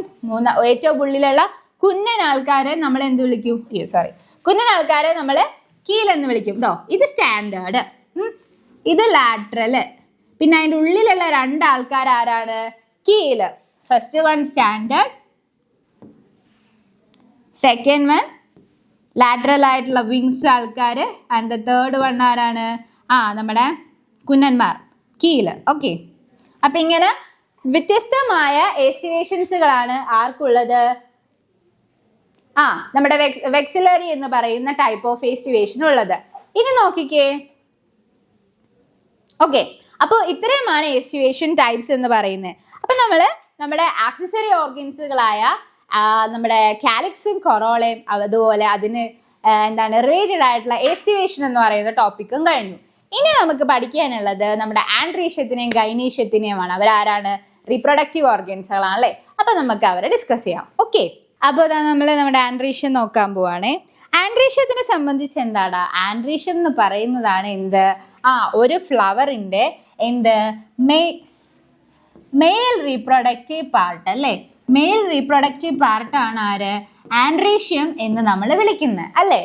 ഏറ്റവും ഉള്ളിലുള്ള കുഞ്ഞൻ ആൾക്കാരെ നമ്മൾ എന്ത് വിളിക്കും? കുഞ്ഞൻ ആൾക്കാരെ നമ്മൾ കീൽ എന്ന് വിളിക്കും. ഇത് സ്റ്റാൻഡേർഡ്, ഇത് ലാറ്ററല്. പിന്നെ അതിൻ്റെ ഉള്ളിലുള്ള 2 ആൾക്കാർ ആരാണ്? Keel. First one standard, second one lateral ആയിട്ടുള്ള വിങ്സ് ആൾക്കാർ, ആൻഡ് ദ തേർഡ് വൺ ആരാണ്? നമ്മുടെ കുഞ്ഞന്മാർ, കീല്. ഓക്കെ, അപ്പം ഇങ്ങനെ വ്യത്യസ്തമായ എസ്റ്റിവേഷൻസുകളാണ് ആർക്കുള്ളത്? നമ്മുടെ വെക്സിലറി എന്ന് പറയുന്ന ടൈപ്പ് ഓഫ് എസ്റ്റിവേഷൻ ഉള്ളത്. ഇനി നോക്കിക്കേ. ഓക്കെ, അപ്പോൾ ഇത്രയുമാണ് എസ്റ്റിവേഷൻ ടൈപ്സ് എന്ന് പറയുന്നത്. അപ്പം നമ്മുടെ ആക്സസറി ഓർഗൻസുകളായ നമ്മുടെ കാലിക്സും കൊറോളയും അതുപോലെ അതിന് റിലേറ്റഡ് ആയിട്ടുള്ള എസ്റ്റിവേഷൻ എന്ന് പറയുന്ന ടോപ്പിക്കും കഴിഞ്ഞു. ഇനി നമുക്ക് പഠിക്കാനുള്ളത് നമ്മുടെ ആൻഡ്രീഷ്യത്തിനെയും ഗൈനീഷ്യത്തിനെയുമാണ്. അവരാരാണ്? റീപ്രൊഡക്റ്റീവ് ഓർഗൻസുകളാണ് അല്ലേ? അപ്പം നമുക്ക് അവരെ ഡിസ്കസ് ചെയ്യാം. ഓക്കെ, അപ്പോൾ നമ്മുടെ ആൻഡ്രീഷ്യം നോക്കാൻ പോവാണേ. ആൻഡ്രീഷ്യത്തിനെ സംബന്ധിച്ച് എന്താണ്? ആൻഡ്രീഷ്യം എന്ന് പറയുന്നതാണ് ഒരു ഫ്ലവറിന്റെ മെയിൽ റീപ്രൊഡക്റ്റീവ് പാർട്ട് അല്ലേ? മെയിൽ റീപ്രൊഡക്റ്റീവ് പാർട്ടാണ് ആര്? ആൻഡ്രീഷ്യം എന്ന് നമ്മൾ വിളിക്കുന്നത് അല്ലേ.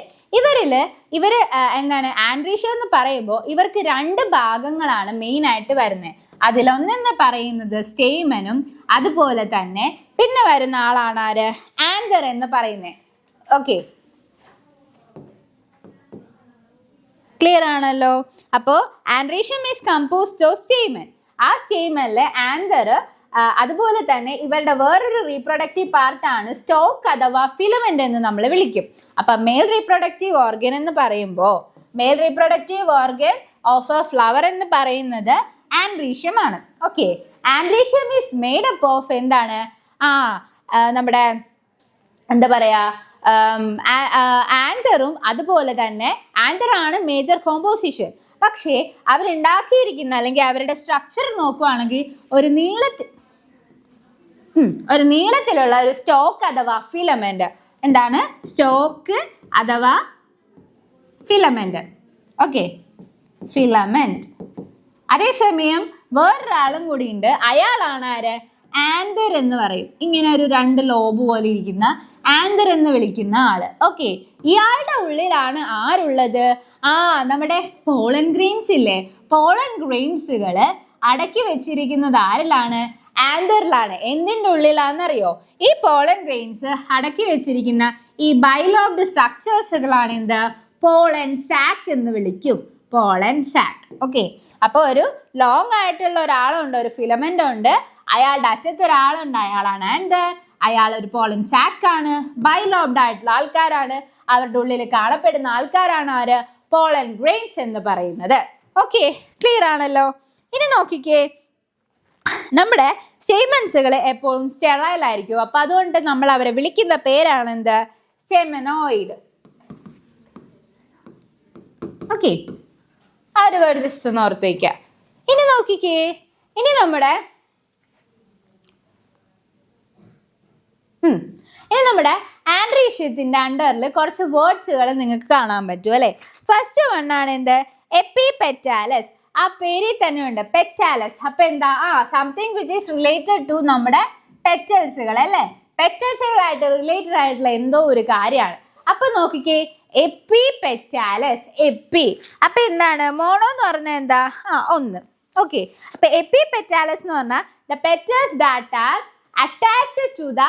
ഇവര് എന്താണ് ആൻഡ്രീഷ്യം എന്ന് പറയുമ്പോൾ ഇവർക്ക് 2 ഭാഗങ്ങളാണ് മെയിൻ ആയിട്ട് വരുന്നത്. അതിലൊന്നെന്ന് പറയുന്നത് സ്റ്റേമനും അതുപോലെ തന്നെ പിന്നെ വരുന്ന ആളാണ് ആര്? ആന്തർ എന്ന് പറയുന്നത്. ഓക്കെ, ക്ലിയർ ആണല്ലോ. അപ്പോൾ androecium is composed of stamen. ആ സ്റ്റേമനിലെ ആന്തർ അതുപോലെ തന്നെ ഇവരുടെ വേറൊരു റീപ്രൊഡക്റ്റീവ് പാർട്ടാണ് സ്റ്റോക്ക് അഥവാ ഫിലമെന്റ് എന്ന് നമ്മൾ വിളിക്കും. അപ്പൊ മെയിൽ റീപ്രൊഡക്റ്റീവ് ഓർഗൻ എന്ന് പറയുമ്പോൾ mail reproductive organ of a flower എന്ന് പറയുന്നത് ആൻഡ്രീഷ്യം ആണ്. Okay, androecium is made up of എന്താണ്? നമ്മുടെ എന്താ പറയാ ആന്തറും അതുപോലെ തന്നെ ആന്തറാണ് മേജർ കോമ്പോസിഷൻ. പക്ഷേ അവരുണ്ടാക്കിയിരിക്കുന്ന അല്ലെങ്കിൽ അവരുടെ സ്ട്രക്ചർ നോക്കുകയാണെങ്കിൽ ഒരു നീളത്തിലുള്ള ഒരു സ്റ്റോക്ക് അഥവാ ഫിലമെന്റ്. എന്താണ് സ്റ്റോക്ക് അഥവാ ഫിലമെന്റ്? Okay, filament. അതേസമയം വേറൊരാളും കൂടി ഉണ്ട്, അയാളാണ് ആര്? ആന്തർ എന്ന് പറയും. ഇങ്ങനെ ഒരു 2 ലോബ് പോലെ ഇരിക്കുന്ന ആന്തർ എന്ന് വിളിക്കുന്ന ആള്. ഓക്കെ, ഇയാളുടെ ഉള്ളിലാണ് ആരുള്ളത്? നമ്മുടെ പോളൻ ഗ്രെയിൻസ് ഇല്ലേ, പോളൻ ഗ്രെയിൻസുകള് അടക്കി വെച്ചിരിക്കുന്നത് ആരിലാണ്? ആന്തറിലാണ്. എന്തിൻ്റെ ഉള്ളിലാണെന്നറിയോ? ഈ പോളൻ ഗ്രെയിൻസ് അടക്കി വെച്ചിരിക്കുന്ന ഈ ബൈലോബ്ഡ് സ്ട്രക്ചേഴ്സുകളാണ് എന്ത്? പോളൻ സാക്ക് എന്ന് വിളിക്കും. Pollen sac. ഓക്കെ, അപ്പോൾ ഒരു ലോങ് ആയിട്ടുള്ള ഒരാളുണ്ട്, ഒരു ഫിലമെന്റ് ഉണ്ട്, അയാളുടെ അറ്റത്ത് ഒരാളുണ്ട്, അയാളാണ് ആന്തർ. അയാൾ ഒരു പോളൻ സാക്ക് ആണ്, ബൈലോബ്ഡ് ആയിട്ടുള്ള ആൾക്കാരാണ്. അവരുടെ ഉള്ളിൽ കാണപ്പെടുന്ന ആൾക്കാരാണ് ആര്? പോളൻ ഗ്രെയിൻസ് എന്ന് പറയുന്നത്. ഓക്കെ, ക്ലിയർ ആണല്ലോ. ഇനി നോക്കിക്കേ, നമ്മുടെ സ്റ്റേമൻസുകൾ എപ്പോഴും സ്റ്റെറൈൽ ആയിരിക്കും. അപ്പൊ അതുകൊണ്ട് നമ്മൾ അവരെ വിളിക്കുന്ന പേരാണ് എന്ത്? സ്റ്റെമനോയിഡ്. ഓക്കെ, ആ ഒരു വേർഡ് ജസ്റ്റ് ഒന്ന് ഓർത്ത് വയ്ക്കുക. ഇനി നോക്കിക്കേ, ഇനി നമ്മുടെ ആൻഡ്രീഷ്യത്തിന്റെ അണ്ടറിൽ കുറച്ച് വേർഡ്സുകൾ നിങ്ങൾക്ക് കാണാൻ പറ്റും അല്ലെ. ഫസ്റ്റ് വണ്ണാണ് എന്ത്? എപ്പിപെറ്റാലസ്. ആ പേരിൽ തന്നെ ഉണ്ട് പെറ്റാലസ്. അപ്പൊ എന്താ? Something which is related to നമ്മുടെ പെറ്റൽസുകൾ അല്ലെ. പെറ്റൽസുകളായിട്ട് റിലേറ്റഡ് ആയിട്ടുള്ള എന്തോ ഒരു കാര്യമാണ്. അപ്പൊ നോക്കിക്കേ, എപ്പിപെറ്റാലസ്. എപ്പി അപ്പൊ എന്താണ്? മോണോ എന്ന് പറഞ്ഞാൽ എന്താ? ഒന്ന്. ഓക്കെ, അപ്പൊ എപ്പിപെറ്റാലസ് എന്ന് പറഞ്ഞാൽ the petals that are attached to the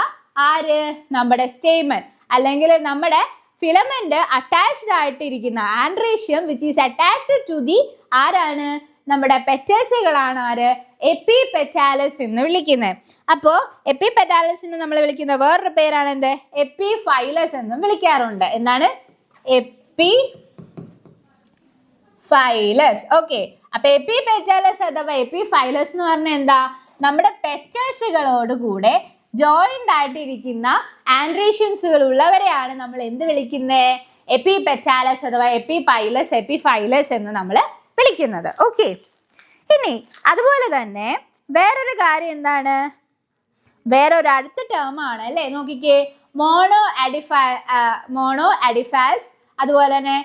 നമ്മുടെ സ്റ്റേമൻ അല്ലെങ്കിൽ നമ്മുടെ ഫിലമെന്റ് അറ്റാച്ച്ഡ് ആയിട്ടിരിക്കുന്ന androecium which is attached to the ആരാണ്? നമ്മുടെ പെറ്റൽസുകളാണ് ആര്? എപ്പിപെറ്റാലസ് എന്ന് വിളിക്കുന്നത്. അപ്പോൾ എപ്പിപെറ്റാലസിന് നമ്മൾ വിളിക്കുന്ന വേറൊരു പേരാണ് എന്ത്? എപ്പിഫൈലസ് എന്നും വിളിക്കാറുണ്ട്. എന്താണ്? എപ്പിഫൈലസ്. ഓക്കെ, അപ്പൊ എപ്പിപെറ്റാലസ് അഥവാ എപ്പിഫൈലസ് എന്ന് പറഞ്ഞാൽ എന്താ? നമ്മുടെ പെറ്റൽസുകളോട് കൂടെ ജോയിന്റ് ആയിട്ടിരിക്കുന്ന ആൻഡ്രീഷ്യൻസുകൾ ഉള്ളവരെയാണ് നമ്മൾ എന്ത് വിളിക്കുന്നത്? എപ്പിപെറ്റാലസ് അഥവാ എപ്പിഫൈലസ്, എപ്പിഫൈലസ് എന്ന് നമ്മൾ വിളിക്കുന്നത്. ഓക്കെ, ഇനി അതുപോലെ തന്നെ വേറൊരു കാര്യം എന്താണ്? വേറൊരു അടുത്ത ടേം ആണ് അല്ലേ. നോക്കിക്കേ, മോണോ അഡിഫാസ്, അതുപോലെ തന്നെ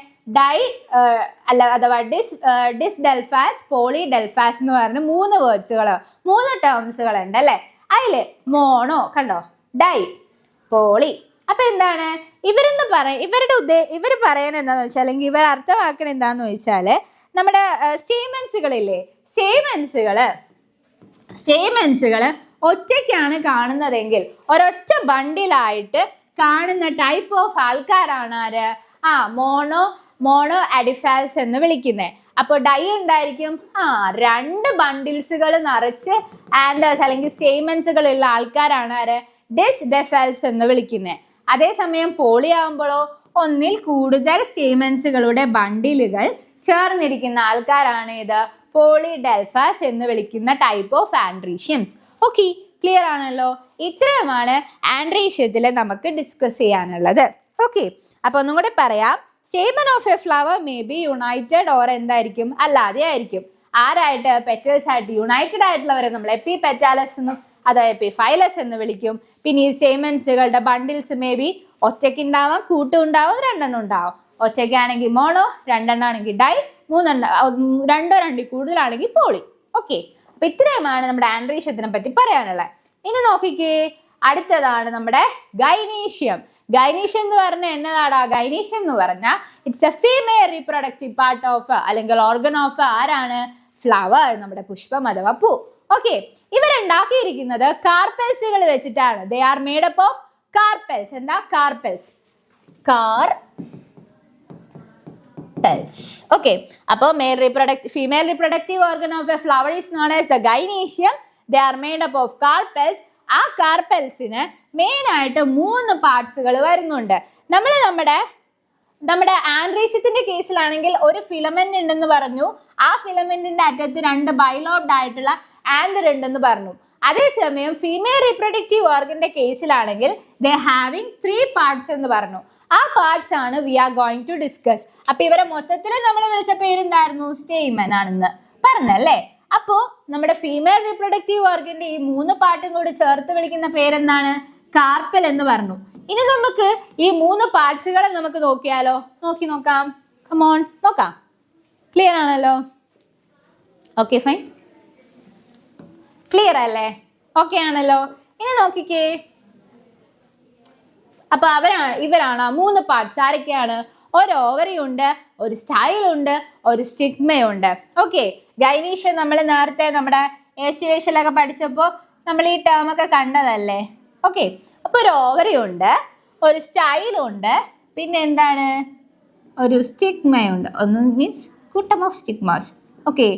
അഥവാ ഡിസ്ഡെൽഫാസ്, പോളിഡെൽഫാസ് എന്ന് പറഞ്ഞ 3 വേർഡ്സുകൾ, 3 ടേംസുകൾ ഉണ്ട് അല്ലേ. അതില് മോണോ കണ്ടോ, ഡൈ, പോളി. അപ്പൊ എന്താണ് ഇവർ പറയണ എന്താന്ന് വെച്ചാൽ, അല്ലെങ്കിൽ ഇവർ അർത്ഥമാക്കണ എന്താന്ന് വെച്ചാല്, നമ്മുടെ സ്റ്റേമൻസുകളില്ലേ, സ്റ്റേമൻസുകള് ഒറ്റയ്ക്കാണ് കാണുന്നതെങ്കിൽ ഒരൊറ്റ ബണ്ടിലായിട്ട് കാണുന്ന ടൈപ്പ് ഓഫ് ആൾക്കാരാണ് ആര്? മോണോ അഡിഫാസ് എന്ന് വിളിക്കുന്നത്. അപ്പോൾ ഡൈ എന്തായിരിക്കും? 2 ബണ്ടിൽസുകൾ നിറച്ച് ആന്തേഴ്സ് അല്ലെങ്കിൽ സ്റ്റേമൻസുകൾ ഉള്ള ആൾക്കാരാണ് ആര്? ഡിസ്ഡെഫൽസ് എന്ന് വിളിക്കുന്നത്. അതേസമയം പോളി ആകുമ്പോഴോ ഒന്നിൽ കൂടുതൽ സ്റ്റേമൻസുകളുടെ ബണ്ടിലുകൾ ചേർന്നിരിക്കുന്ന ആൾക്കാരാണ് ഇത്? പോളിഡെൽഫാസ് എന്ന് വിളിക്കുന്ന ടൈപ്പ് ഓഫ് ആൻഡ്രീഷ്യംസ്. ഓക്കെ, ക്ലിയർ ആണല്ലോ. ഇത്രയുമാണ് ആൻഡ്രീഷ്യത്തിൽ നമുക്ക് ഡിസ്കസ് ചെയ്യാനുള്ളത്. ഓക്കെ, അപ്പൊ ഒന്നും കൂടി പറയാം. Stamen of a flower may be United or എന്തായിരിക്കും? അല്ലാതെ ആയിരിക്കും. ആരായിട്ട്? പെറ്റൽസ് ആയിട്ട് യുണൈറ്റഡ് ആയിട്ടുള്ളവരെ നമ്മൾ എപ്പിപെറ്റാലസ് എന്നും അതായത് എപ്പിഫൈലസ് എന്ന് വിളിക്കും. പിന്നെ ഈ സ്റ്റേമൻസുകളുടെ ബണ്ടിൽസ് മേ ബി ഒറ്റയ്ക്കുണ്ടാവാം, കൂട്ടുണ്ടാവാം, 2 എണ്ണം ഉണ്ടാവും. ഒറ്റയ്ക്കാണെങ്കിൽ മോണോ, 2 എണ്ണാണെങ്കിൽ ഡൈ, 3 2 കൂടുതലാണെങ്കിൽ പോളി. ഓക്കെ, അപ്പൊ ഇത്രയുമാണ് നമ്മുടെ ആൻഡ്രീഷ്യത്തിനെ പറ്റി പറയാനുള്ളത്. ഇനി നോക്കിക്കേ, അടുത്തതാണ് നമ്മുടെ ഗൈനീഷ്യം. ഗൈനീഷ്യം എന്ന് പറഞ്ഞാൽ എന്നതാടാ? ഗൈനീഷ്യം എന്ന് പറഞ്ഞാൽ it's A female reproductive part of അല്ലെങ്കിൽ ഓർഗൻ ഓഫ് ആരാണ്? ഫ്ലവർ, നമ്മുടെ പുഷ്പം അഥവാ പൂ. ഓക്കെ, ഇവരുണ്ടാക്കിയിരിക്കുന്നത് കാർപ്പൽസുകൾ വെച്ചിട്ടാണ്. They are made up of carpels. എന്താ? കാർപ്പൽസ്. ഓക്കെ, അപ്പോൾ female reproductive organ of a flower is known as the gynoecium. They R made up of carpels. ആ കാർപ്പൽസിന് മെയിൻ ആയിട്ട് 3 പാർട്സുകൾ വരുന്നുണ്ട്. നമ്മുടെ ആൻഡ്രീഷ്യത്തിന്റെ കേസിലാണെങ്കിൽ ഒരു ഫിലമെന്റ് ഉണ്ടെന്ന് പറഞ്ഞു. ആ ഫിലമെന്റിന്റെ അറ്റത്ത് 2 ബൈലോബ്ഡ് ആയിട്ടുള്ള ആന്തർ ഉണ്ടെന്ന് പറഞ്ഞു. അതേസമയം ഫീമെയിൽ റീപ്രൊഡക്റ്റീവ് ഓർഗന്റെ കേസിലാണെങ്കിൽ ദേ ഹാവിങ് 3 പാർട്സ് എന്ന് പറഞ്ഞു. ആ പാർട്സ് ആണ് we are going to discuss. അപ്പൊ ഇവരെ മൊത്തത്തിൽ നമ്മൾ വിളിച്ച പേരെന്തായിരുന്നു? സ്റ്റേമൻ ആണെന്ന് പറഞ്ഞല്ലേ. അപ്പോ നമ്മുടെ ഫീമെയിൽ റീപ്രൊഡക്റ്റീവ് ഓർഗന്റെ ഈ 3 പാർട്ടും കൂടി ചേർത്ത് വിളിക്കുന്ന പേരെന്താണ്? കാർപ്പൽ എന്ന് പറഞ്ഞു. ഇനി നമുക്ക് ഈ 3 പാർട്സുകളെ നമുക്ക് നോക്കിയാലോ? നോക്കാം. കമോൺ, നോക്കാം. ക്ലിയർ ആണല്ലോ? Okay, fine. ക്ലിയർ അല്ലേ? ഓക്കെ ആണല്ലോ? ഇനി നോക്കിക്കേ. അപ്പൊ ഇവരാണ് ആ 3 പാർട്സ്. ആരൊക്കെയാണ്? ഒരു ഓവറി ഉണ്ട്, ഒരു സ്റ്റൈൽ ഉണ്ട്, ഒരു സ്റ്റിഗ്മയുണ്ട്. ഓക്കെ, ഗൈനീഷ്യം നമ്മൾ നേരത്തെ നമ്മുടെ ഏഷ്യേഷലൊക്കെ പഠിച്ചപ്പോൾ നമ്മൾ ഈ ടേം ഒക്കെ കണ്ടതല്ലേ? ഓക്കെ, അപ്പൊ ഒരു ഓവറി ഉണ്ട്, ഒരു സ്റ്റൈലുണ്ട്, പിന്നെ എന്താണ്? ഒരു സ്റ്റിഗ്മയുണ്ട്. ഒന്ന് മീൻസ് കൂട്ടം ഓഫ് സ്റ്റിഗ്മാസ്. ഓക്കെ,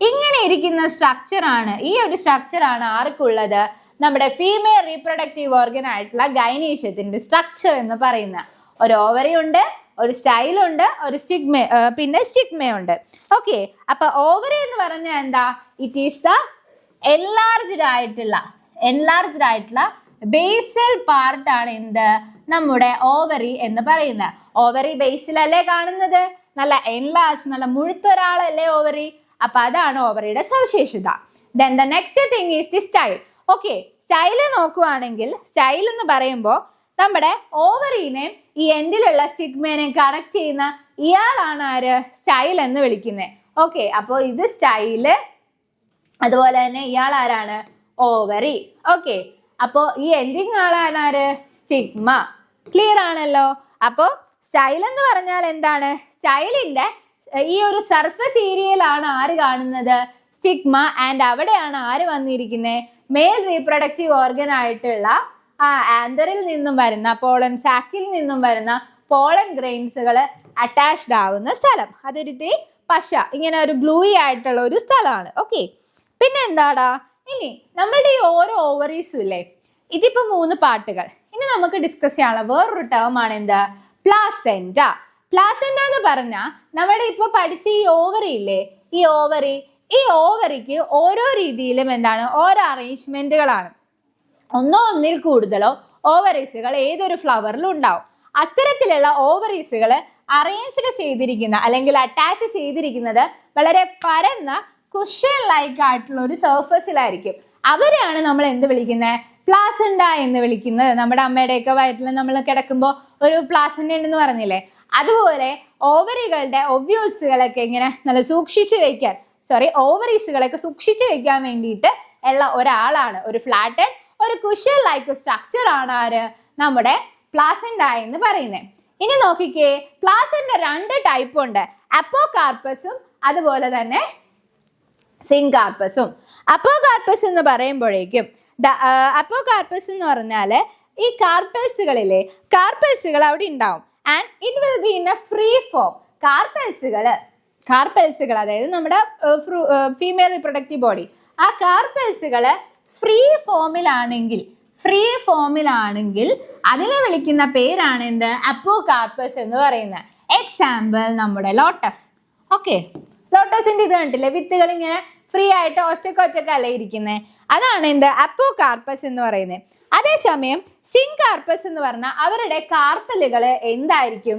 ഇങ്ങനെ ഇരിക്കുന്ന സ്ട്രക്ചറാണ്, ഈ ഒരു സ്ട്രക്ചറാണ് ആർക്കുള്ളത്? നമ്മുടെ ഫീമെയിൽ റീപ്രൊഡക്റ്റീവ് ഓർഗൻ ആയിട്ടുള്ള ഗൈനീഷ്യത്തിന്റെ സ്ട്രക്ചർ എന്ന് പറയുന്ന. ഒരു ഓവറി ഉണ്ട്, ഒരു സ്റ്റൈലുണ്ട്, ഒരു പിന്നെ സ്റ്റിഗ്മയുണ്ട്. ഓക്കെ, അപ്പൊ ഓവറി എന്ന് പറഞ്ഞാൽ എന്താ? ഇറ്റ് ഈസ് ദ എൻലാർജ്ഡ് ആയിട്ടുള്ള ബേസൽ പാർട്ട് ആണ് എന്ത്? നമ്മുടെ ഓവറി എന്ന് പറയുന്നത്. ഓവറി ബേസിലല്ലേ കാണുന്നത്? നല്ല എൻലാർജ്, നല്ല മുഴുത്തൊരാളല്ലേ ഓവറി? അപ്പൊ അതാണ് ഓവറിയുടെ സവിശേഷത. Then the next thing is the style. Okay, style നോക്കുവാണെങ്കിൽ സ്റ്റൈൽ എന്ന് പറയുമ്പോൾ നമ്മുടെ ഓവറിനെ ഈ എൻഡിലുള്ള സ്റ്റിഗ്മേനെ കണക്ട് ചെയ്യുന്ന ഇയാളാണ് ആര്? സ്റ്റൈൽ എന്ന് വിളിക്കുന്നത്. ഓക്കെ, അപ്പോൾ ഇത് സ്റ്റൈല്, അതുപോലെ തന്നെ ഇയാൾ ആരാണ്? ഓവറി. ഓക്കെ, അപ്പോൾ ഈ എൻഡിങ് ആളാണ് ആര്? സ്റ്റിഗ്മ. ക്ലിയർ ആണല്ലോ? അപ്പോൾ സ്റ്റൈൽ എന്ന് പറഞ്ഞാൽ എന്താണ്? സ്റ്റൈലിന്റെ ഈ ഒരു സർഫസ് ഏരിയയിലാണ് ആര് കാണുന്നത്? സ്റ്റിഗ്മ. ആൻഡ് അവിടെയാണ് ആര് വന്നിരിക്കുന്നത്? മെയിൽ റീപ്രൊഡക്റ്റീവ് ഓർഗൻ ആയിട്ടുള്ള ആ ആന്തറിൽ നിന്നും വരുന്ന പോളൻ സാക്കിൽ നിന്നും വരുന്ന പോളൻ ഗ്രെയിൻസുകൾ അറ്റാച്ച്ഡ് ആവുന്ന സ്ഥലം. അതൊരു പശ, ഇങ്ങനെ ഒരു ഗ്ലൂയി ആയിട്ടുള്ള ഒരു സ്ഥലമാണ്. ഓക്കെ, പിന്നെ എന്താടാ? ഇനി നമ്മളുടെ ഈ ഓരോ ഓവറീസും ഇല്ലേ, ഇതിപ്പോ 3 പാർട്ടുകൾ. ഇനി നമുക്ക് ഡിസ്കസ് ചെയ്യാനുള്ള വേറൊരു ടേം ആണ് എന്ത്? പ്ലാസെന്റ. പ്ലാസെന്റ എന്ന് പറഞ്ഞാൽ നമ്മുടെ ഇപ്പൊ പഠിച്ച ഈ ഓവറി ഇല്ലേ, ഈ ഓവറിക്ക് ഓരോ രീതിയിലും എന്താണ്? ഓരോ അറേഞ്ച്മെന്റുകളാണ്. ഒന്നിൽ കൂടുതലോ ഓവറീസുകൾ ഏതൊരു ഫ്ലവറിലും ഉണ്ടാവും. അത്തരത്തിലുള്ള ഓവറീസുകൾ അറേഞ്ച്ഡ് ചെയ്തിരിക്കുന്ന അല്ലെങ്കിൽ അറ്റാച്ച് ചെയ്തിരിക്കുന്നത് വളരെ പരന്ന കുഷൻ ലൈക്ക് ആയിട്ടുള്ള ഒരു സർഫസിലായിരിക്കും. അവരെയാണ് നമ്മൾ എന്ത് വിളിക്കുന്നത്? പ്ലാസെന്റ എന്ന് വിളിക്കുന്നത്. നമ്മുടെ അമ്മയുടെയൊക്കെ വയറ്റിൽ നമ്മൾ കിടക്കുമ്പോൾ ഒരു പ്ലാസെന്റ ഉണ്ടെന്ന് പറഞ്ഞില്ലേ, അതുപോലെ ഓവറികളുടെ ഒവ്യൂൾസുകളൊക്കെ ഇങ്ങനെ നല്ല ഓവറീസുകളൊക്കെ സൂക്ഷിച്ചു വെക്കാൻ വേണ്ടിയിട്ട് ഉള്ള ഒരാളാണ്, ഒരു ഫ്ലാറ്റഡ് ഒരു കുഷൻ ലൈക്ക് സ്ട്രക്ചർ ആണ് ആര്? നമ്മുടെ പ്ലാസെന്റ എന്ന് പറയുന്നത്. ഇനി നോക്കിക്കേ, പ്ലാസെന്റ 2 ടൈപ്പ് ഉണ്ട്, അപ്പോകാർപ്പസും അതുപോലെ തന്നെ സിൻകാർപ്പസും. അപ്പോകാർപ്പസ് എന്ന് പറയുമ്പോഴേക്കും അപ്പോകാർപ്പസ് എന്ന് പറഞ്ഞാൽ ഈ കാർപ്പൽസുകൾ അവിടെ ഉണ്ടാവും. And it will be in a free form. കാർപ്പൽസുകൾ അതായത് നമ്മുടെ ഫീമെയിൽ റീപ്രൊഡക്റ്റീവ് ബോഡി, ആ കാർപ്പൽസുകൾ ഫ്രീ ഫോമിലാണെങ്കിൽ അതിനെ വിളിക്കുന്ന പേരാണ് എന്ത്? അപ്പോകാർപ്പസ് എന്ന് പറയുന്നത്. എക്സാമ്പിൾ നമ്മുടെ ലോട്ടസ്. ഓക്കെ, ലോട്ടസിന്റെ ഇത് കണ്ടില്ലേ, വിത്തുകൾ ഇങ്ങനെ ഫ്രീ ആയിട്ട് ഒറ്റക്കല്ലേ ഇരിക്കുന്നത്, അതാണ് എന്ത്? അപ്പോകാർപ്പസ് എന്ന് പറയുന്നത്. അതേസമയം സിൻകാർപ്പസ് എന്ന് പറഞ്ഞാൽ അവരുടെ കാർപ്പലുകൾ എന്തായിരിക്കും?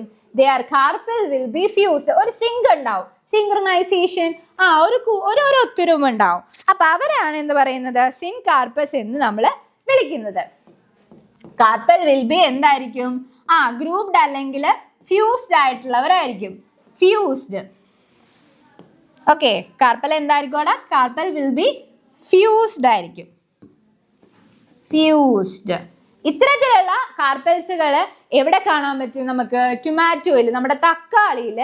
Carpal will be fused. ഒരു സിങ്ക് ഉണ്ടാവും, സിങ്ക്രണൈസേഷൻ, ഒരു ഒത്തൊരുമ ഉണ്ടാവും. അപ്പൊ അവരാണ് എന്ത് പറയുന്നത്? സിൻകാർപ്പസ് എന്ന് നമ്മൾ വിളിക്കുന്നത്. കാർപ്പൽ വിൽ ബി എന്തായിരിക്കും? ഗ്രൂപ്പ്ഡ് അല്ലെങ്കിൽ ഫ്യൂസ്ഡ് ആയിട്ടുള്ളവരായിരിക്കും. ഫ്യൂസ്ഡ്. ഓക്കെ, കാർപ്പൽ എന്തായിരിക്കും? കാർപ്പൽ വിൽ ബി ഫ്യൂസ്ഡ് ആയിരിക്കും. ഫ്യൂസ്ഡ്. ഇത്തരത്തിലുള്ള കാർപ്പൽസുകൾ എവിടെ കാണാൻ പറ്റും നമുക്ക്? ടൊമാറ്റോയിൽ, നമ്മുടെ തക്കാളിയിൽ,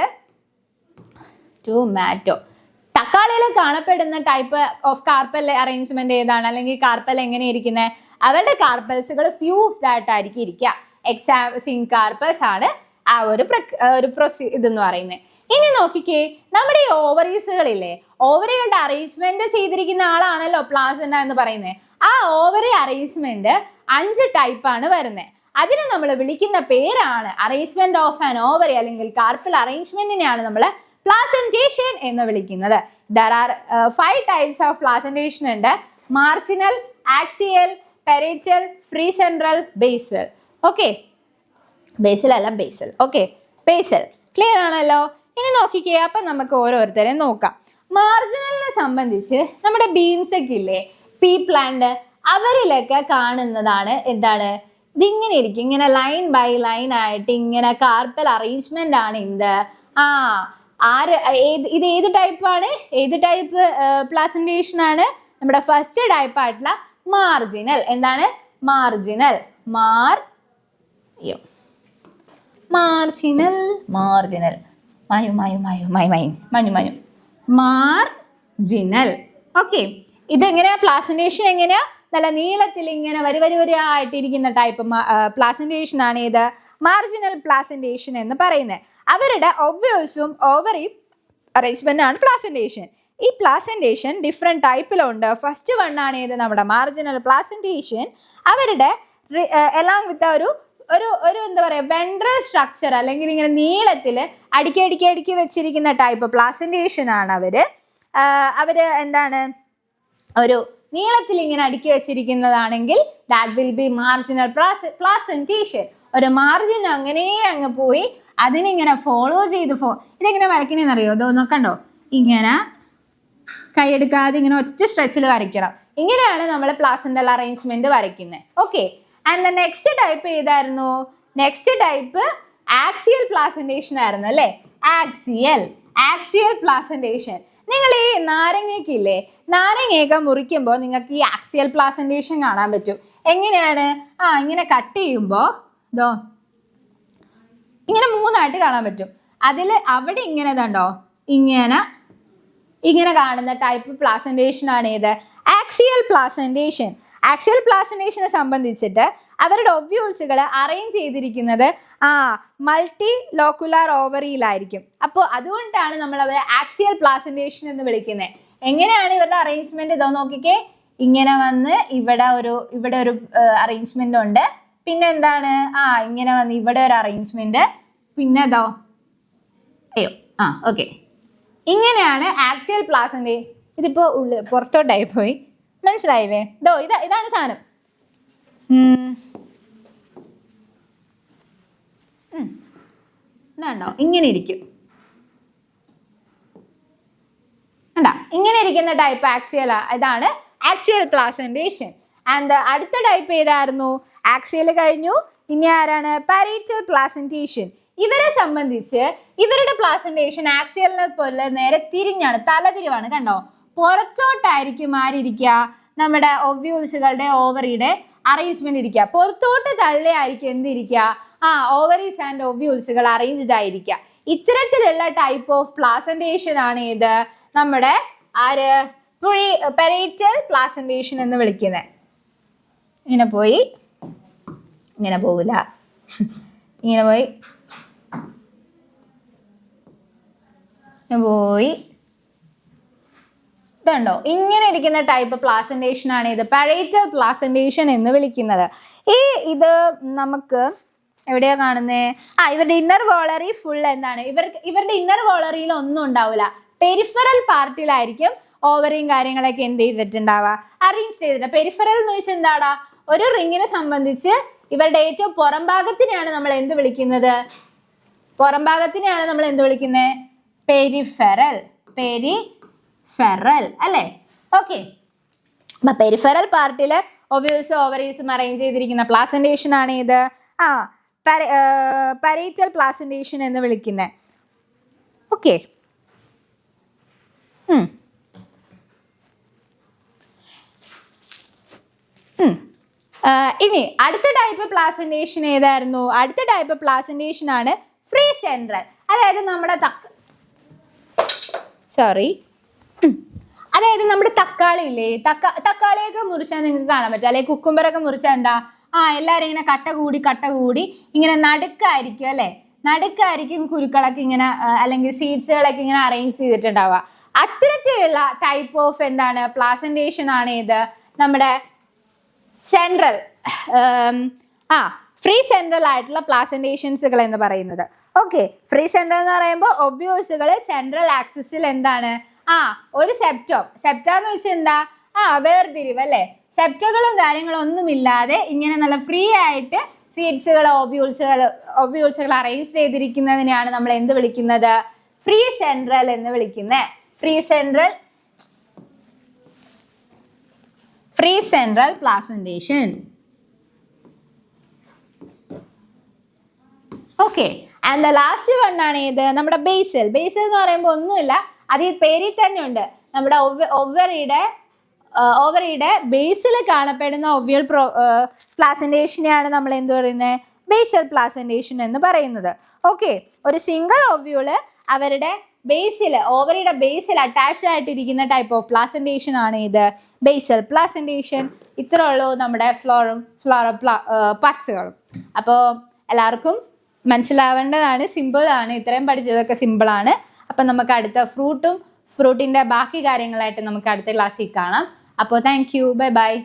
തക്കാളിയിൽ കാണപ്പെടുന്ന ടൈപ്പ് ഓഫ് കാർപ്പൽ അറേഞ്ച്മെന്റ് ഏതാണ്? അല്ലെങ്കിൽ കാർപ്പൽ എങ്ങനെ ഇരിക്കുന്നത്? അവരുടെ കാർപ്പൽസുകൾ ഫ്യൂസ്ഡ് ആയിട്ടായിരിക്കും ഇരിക്കുക. എക്സാസിങ് കാർപ്പൽസ് ആണ് ആ ഒരു ഇതെന്ന് പറയുന്നത്. ഇനി നോക്കിക്കേ, നമ്മുടെ ഈ ഓവറീസുകളില്ലേ, ഓവറികളുടെ അറേഞ്ച്മെന്റ് ചെയ്തിരിക്കുന്ന ആളാണല്ലോ പ്ലാസന്റ എന്ന് പറയുന്നത്. ആ ഓവറി അറേഞ്ച്മെന്റ് 5 ടൈപ്പാണ് വരുന്നത്. അതിന് നമ്മൾ വിളിക്കുന്ന പേരാണ് അറേഞ്ച്മെന്റ് ഓഫ് ആൻ ഓവറി, അല്ലെങ്കിൽ കാർപ്പൽ അറേഞ്ച്മെന്റിനെയാണ് നമ്മൾ പ്ലാസന്റേഷൻ എന്ന് വിളിക്കുന്നത്. There are 5 types of placentation ഉണ്ട്. Marginal, axial, parietal, free central, basal. Okay, basal അല്ല, ബേസൽ. ഓക്കെ, ബേസൽ ക്ലിയർ ആണല്ലോ. ഇനി നോക്കിക്കേ, അപ്പൊ നമുക്ക് ഓരോരുത്തരെ നോക്കാം. മാർജിനലിനെ സംബന്ധിച്ച് നമ്മുടെ ബീൻസ് ഒക്കെ ഇല്ലേ, പീ പ്ലാന്റ്, അവരിലൊക്കെ കാണുന്നതാണ് എന്താണ്? ഇതിങ്ങനെ ഇരിക്കും, ഇങ്ങനെ ലൈൻ ബൈ ലൈൻ ആയിട്ട് ഇങ്ങനെ കാർപ്പൽ അറേഞ്ച്മെന്റ് ആണ് ഇത്. ഇത് ഏത് ടൈപ്പാണ്? ഏത് ടൈപ്പ് പ്ലാസന്റേഷൻ ആണ്? നമ്മുടെ ഫസ്റ്റ് ടൈപ്പ് ആയിട്ടുള്ള മാർജിനൽ. എന്താണ്? മാർജിനൽ. മാർജിനൽ. മാർജിനൽ. ഓക്കെ, ഇതെങ്ങനെയാ പ്ലാസന്റേഷൻ? എങ്ങനെയാ? നല്ല നീളത്തിൽ ഇങ്ങനെ വരിയായിട്ടിരിക്കുന്ന ടൈപ്പ് പ്ലാസന്റേഷൻ ആണ് ഇത് മാർജിനൽ പ്ലാസന്റേഷൻ എന്ന് പറയുന്നത്. അവരുടെ ഒവ്യൂൾസും ഓവറി അറേഞ്ച്മെന്റ് ആണ് പ്ലാസന്റേഷൻ. ഈ പ്ലാസന്റേഷൻ ഡിഫറെന്റ് ടൈപ്പിലുണ്ട്. ഫസ്റ്റ് വൺ ആണ് ഇത് നമ്മുടെ മാർജിനൽ പ്ലാസന്റേഷൻ. അവരുടെ എലോങ് വിത്ത് ഒരു എന്താ പറയുക, വെൻട്രൽ സ്ട്രക്ചർ, അല്ലെങ്കിൽ ഇങ്ങനെ നീളത്തിൽ അടുക്കി വെച്ചിരിക്കുന്ന ടൈപ്പ് പ്ലാസന്റേഷൻ ആണ് അവര് എന്താണ്, ഒരു നീളത്തിൽ ഇങ്ങനെ അടുക്കി വെച്ചിരിക്കുന്നതാണെങ്കിൽ that will B marginal placentation. ഒരു മാർജിൻ അങ്ങനെ അങ്ങ് പോയി അതിനിങ്ങനെ ഫോളോ ചെയ്ത് ഇതെങ്ങനെ വരയ്ക്കണേന്ന് അറിയോ? ഇതൊന്ന് കണ്ടോ, ഇങ്ങനെ കൈയെടുക്കാതെ ഇങ്ങനെ ഒറ്റ സ്ട്രെച്ചിൽ വരയ്ക്കണം. ഇങ്ങനെയാണ് നമ്മൾ പ്ലാസന്റൽ അറേഞ്ച്മെന്റ് വരയ്ക്കുന്നത്. Okay, and the next type ഏതായിരുന്നു? നെക്സ്റ്റ് ടൈപ്പ് ആക്സിയൽ പ്ലാസന്റേഷൻ ആയിരുന്നു അല്ലേ? Axial placentation. നിങ്ങൾ ഈ നാരങ്ങയ്ക്കില്ലേ, നാരങ്ങയൊക്കെ മുറിക്കുമ്പോൾ നിങ്ങൾക്ക് ഈ ആക്സിയൽ പ്ലാസന്റേഷൻ കാണാൻ പറ്റും. എങ്ങനെയാണ്? ഇങ്ങനെ കട്ട് ചെയ്യുമ്പോൾ ഇതോ ഇങ്ങനെ 3 ആയിട്ട് കാണാൻ പറ്റും. അവിടെ ഇങ്ങനെ ഇതുണ്ടോ, ഇങ്ങനെ കാണുന്ന ടൈപ്പ് പ്ലാസന്റേഷൻ ആണ് ഏത്? Axial placentation. ആക്സിയൽ പ്ലാസന്റേഷനെ സംബന്ധിച്ചിട്ട് അവരുടെ ഒവ്യൂൾസുകൾ അറേഞ്ച് ചെയ്തിരിക്കുന്നത് മൾട്ടി ലോക്കുലാർ ഓവറിയിലായിരിക്കും. അപ്പോൾ അതുകൊണ്ടാണ് നമ്മൾ അവരെ ആക്സിയൽ പ്ലാസന്റേഷൻ എന്ന് വിളിക്കുന്നത്. എങ്ങനെയാണ് ഇവരുടെ അറേഞ്ച്മെന്റ്? ഇതോ നോക്കിക്കേ, ഇങ്ങനെ വന്ന് ഇവിടെ ഒരു അറേഞ്ച്മെന്റ് ഉണ്ട്. പിന്നെ എന്താണ്? ഇങ്ങനെ വന്ന് ഇവിടെ ഒരു അറേഞ്ച്മെന്റ്. പിന്നെ ഓക്കെ, ഇങ്ങനെയാണ് ആക്സിയൽ പ്ലാസന്റേഷൻ. ഇതിപ്പോ പുറത്തോട്ടായി പോയി, മനസ്സിലായില്ലേ? ഇതാണ് സാധനം. ഇതാണ്ടോ, ഇങ്ങനെ ഇരിക്കും. ഇങ്ങനെ ഇരിക്കുന്ന ടൈപ്പ് ഇതാണ് ആക്സിയൽ പ്ലാസന്റേഷൻ. ആൻഡ് അടുത്ത ടൈപ്പ് ഏതായിരുന്നു? ആക്സിയൽ കഴിഞ്ഞു. ഇനി ആരാണ്? പാരേറ്റൽ പ്ലാസന്റേഷൻ. ഇവരെ സംബന്ധിച്ച് ഇവരുടെ പ്ലാസന്റേഷൻ ആക്സിയലിനെ പോലെ നേരെ തിരിഞ്ഞാണ്, തലതിരിവാണ്. കണ്ടോ, പുറത്തോട്ടായിരിക്കും ആരിയ്ക്കുക? നമ്മുടെ ഒവ്യൂൾസുകളുടെ ഓവറിയുടെ അറേഞ്ച്മെന്റ് ഇരിക്കുക. പുറത്തോട്ട് തള്ളിയായിരിക്കും എന്തിരിക്കുക? ഓവറീസ് ആൻഡ് ഒവ്യൂൾസുകൾ അറേഞ്ച്ഡ് ആയിരിക്കുക. ഇത്തരത്തിലുള്ള ടൈപ്പ് ഓഫ് പ്ലാസന്റേഷൻ ആണ് ഇത് നമ്മുടെ പാരേറ്റൽ പ്ലാസന്റേഷൻ എന്ന് വിളിക്കുന്നത്. ഇങ്ങനെ പോയി, ഇങ്ങനെ പോവില്ല, ഇങ്ങനെ പോയി, ഇതുണ്ടോ, ഇങ്ങനെ ഇരിക്കുന്ന ടൈപ്പ് പ്ലാസന്റേഷൻ ആണ് ഇത് പാരേറ്റൽ പ്ലാസന്റേഷൻ എന്ന് വിളിക്കുന്നത്. ഇത് നമുക്ക് എവിടെയാ കാണുന്നേ? ഇവരുടെ ഇന്നർ വോളറി ഫുൾ എന്താണ്? ഇവരുടെ ഇന്നർ വോളറിയിൽ ഒന്നും ഉണ്ടാവില്ല. പെരിഫറൽ പാർട്ടിലായിരിക്കും ഓവറിയും കാര്യങ്ങളൊക്കെ എന്ത് ചെയ്തിട്ടുണ്ടാവുക? അറേഞ്ച് ചെയ്തിട്ട്. പെരിഫറൽ എന്ന് വെച്ചാൽ എന്താടാ? ഒരു റിങ്ങിനെ സംബന്ധിച്ച് ഇവരുടെ ഏറ്റവും പുറം ഭാഗത്തിനെയാണ് നമ്മൾ എന്ത് വിളിക്കുന്നത്? പെരിഫെറൽ. അല്ലേ? ഓക്കെ, അപ്പൊ പെരിഫെറൽ പാർട്ടില് ഒവ്യൂൾസും ഓവറീസും അറേഞ്ച് ചെയ്തിരിക്കുന്ന പ്ലാസന്റേഷൻ ആണ് ഇത് പാരേറ്റൽ പ്ലാസന്റേഷൻ എന്ന് വിളിക്കുന്നത്. ഓക്കെ, ഇനി അടുത്ത ടൈപ്പ് പ്ലാസന്റേഷൻ ഏതായിരുന്നു? അടുത്ത ടൈപ്പ് പ്ലാസന്റേഷൻ ആണ് ഫ്രീ സെൻട്രൽ. അതായത് നമ്മുടെ തക്കാളി ഇല്ലേ, തക്കാളിയൊക്കെ മുറിച്ചാൽ നിങ്ങൾക്ക് കാണാൻ പറ്റും, അല്ലെങ്കിൽ കുക്കുംബറൊക്കെ മുറിച്ചാൽ എന്താ, എല്ലാവരും ഇങ്ങനെ കട്ട കൂടി ഇങ്ങനെ നടുക്കായിരിക്കും അല്ലേ, നടുക്കായിരിക്കും കുരുക്കളൊക്കെ ഇങ്ങനെ അല്ലെങ്കിൽ സീഡ്സുകളൊക്കെ ഇങ്ങനെ അറേഞ്ച് ചെയ്തിട്ടുണ്ടാവുക. അത്തരത്തിലുള്ള ടൈപ്പ് ഓഫ് എന്താണ് പ്ലാസന്റേഷൻ ആണ് ഇത് നമ്മുടെ സെൻട്രൽ ഫ്രീ സെൻട്രൽ ആയിട്ടുള്ള പ്ലാസന്റേഷൻസുകൾ എന്ന് പറയുന്നത്. ഓക്കെ, ഫ്രീ സെൻട്രൽ എന്ന് പറയുമ്പോൾ ഒബ്യൂസുകൾ സെൻട്രൽ ആക്സിസിൽ എന്താണ് ഒരു സെപ്റ്റം എന്ന് വെച്ചാൽ എന്താ വേർതിരിവ് അല്ലേ, സെപ്റ്റകളും കാര്യങ്ങളും ഒന്നുമില്ലാതെ ഇങ്ങനെ നല്ല ഫ്രീ ആയിട്ട് സീഡ്സുകൾ ഒബ്യൂൾസുകൾ അറേഞ്ച് ചെയ്തിരിക്കുന്നതിനെയാണ് നമ്മൾ എന്ത് വിളിക്കുന്നത്? ഫ്രീ സെൻട്രൽ എന്ന് വിളിക്കുന്നത്. Free central placentation. Okay, and the last one ആണ് ഇത് നമ്മുടെ ബേസൽ. ബേസൽ എന്ന് പറയുമ്പോൾ ഒന്നുമില്ല, അത് ഈ പേരിൽ തന്നെ ഉണ്ട്. നമ്മുടെ ഓവറിയുടെ ബേസിൽ കാണപ്പെടുന്ന ഒവ്യൽ പ്ലാസന്റേഷനെയാണ് നമ്മൾ എന്ത് പറയുന്നത്? ബേസൽ പ്ലാസന്റേഷൻ എന്ന് പറയുന്നത്. ഓക്കെ, ഒരു സിംഗിൾ ഒവ്യൂള് അവരുടെ ഓവറിയുടെ ബേസിൽ അറ്റാച്ച്ഡ് ആയിട്ടിരിക്കുന്ന ടൈപ്പ് ഓഫ് പ്ലാസന്റേഷൻ ആണ് ഇത് ബേസൽ പ്ലാസന്റേഷൻ. ഇത്രേ ഉള്ളൂ നമ്മുടെ ഫ്ലോറ പാർട്സുകളും. അപ്പോൾ എല്ലാവർക്കും മനസ്സിലാവേണ്ടതാണ്, സിമ്പിളാണ്, ഇത്രയും പഠിച്ചതൊക്കെ സിമ്പിളാണ്. അപ്പം നമുക്ക് അടുത്ത ഫ്രൂട്ടിൻ്റെ ബാക്കി കാര്യങ്ങളായിട്ട് നമുക്ക് അടുത്ത ക്ലാസ്സിൽ കാണാം. അപ്പോൾ താങ്ക് യു, ബൈ ബൈ.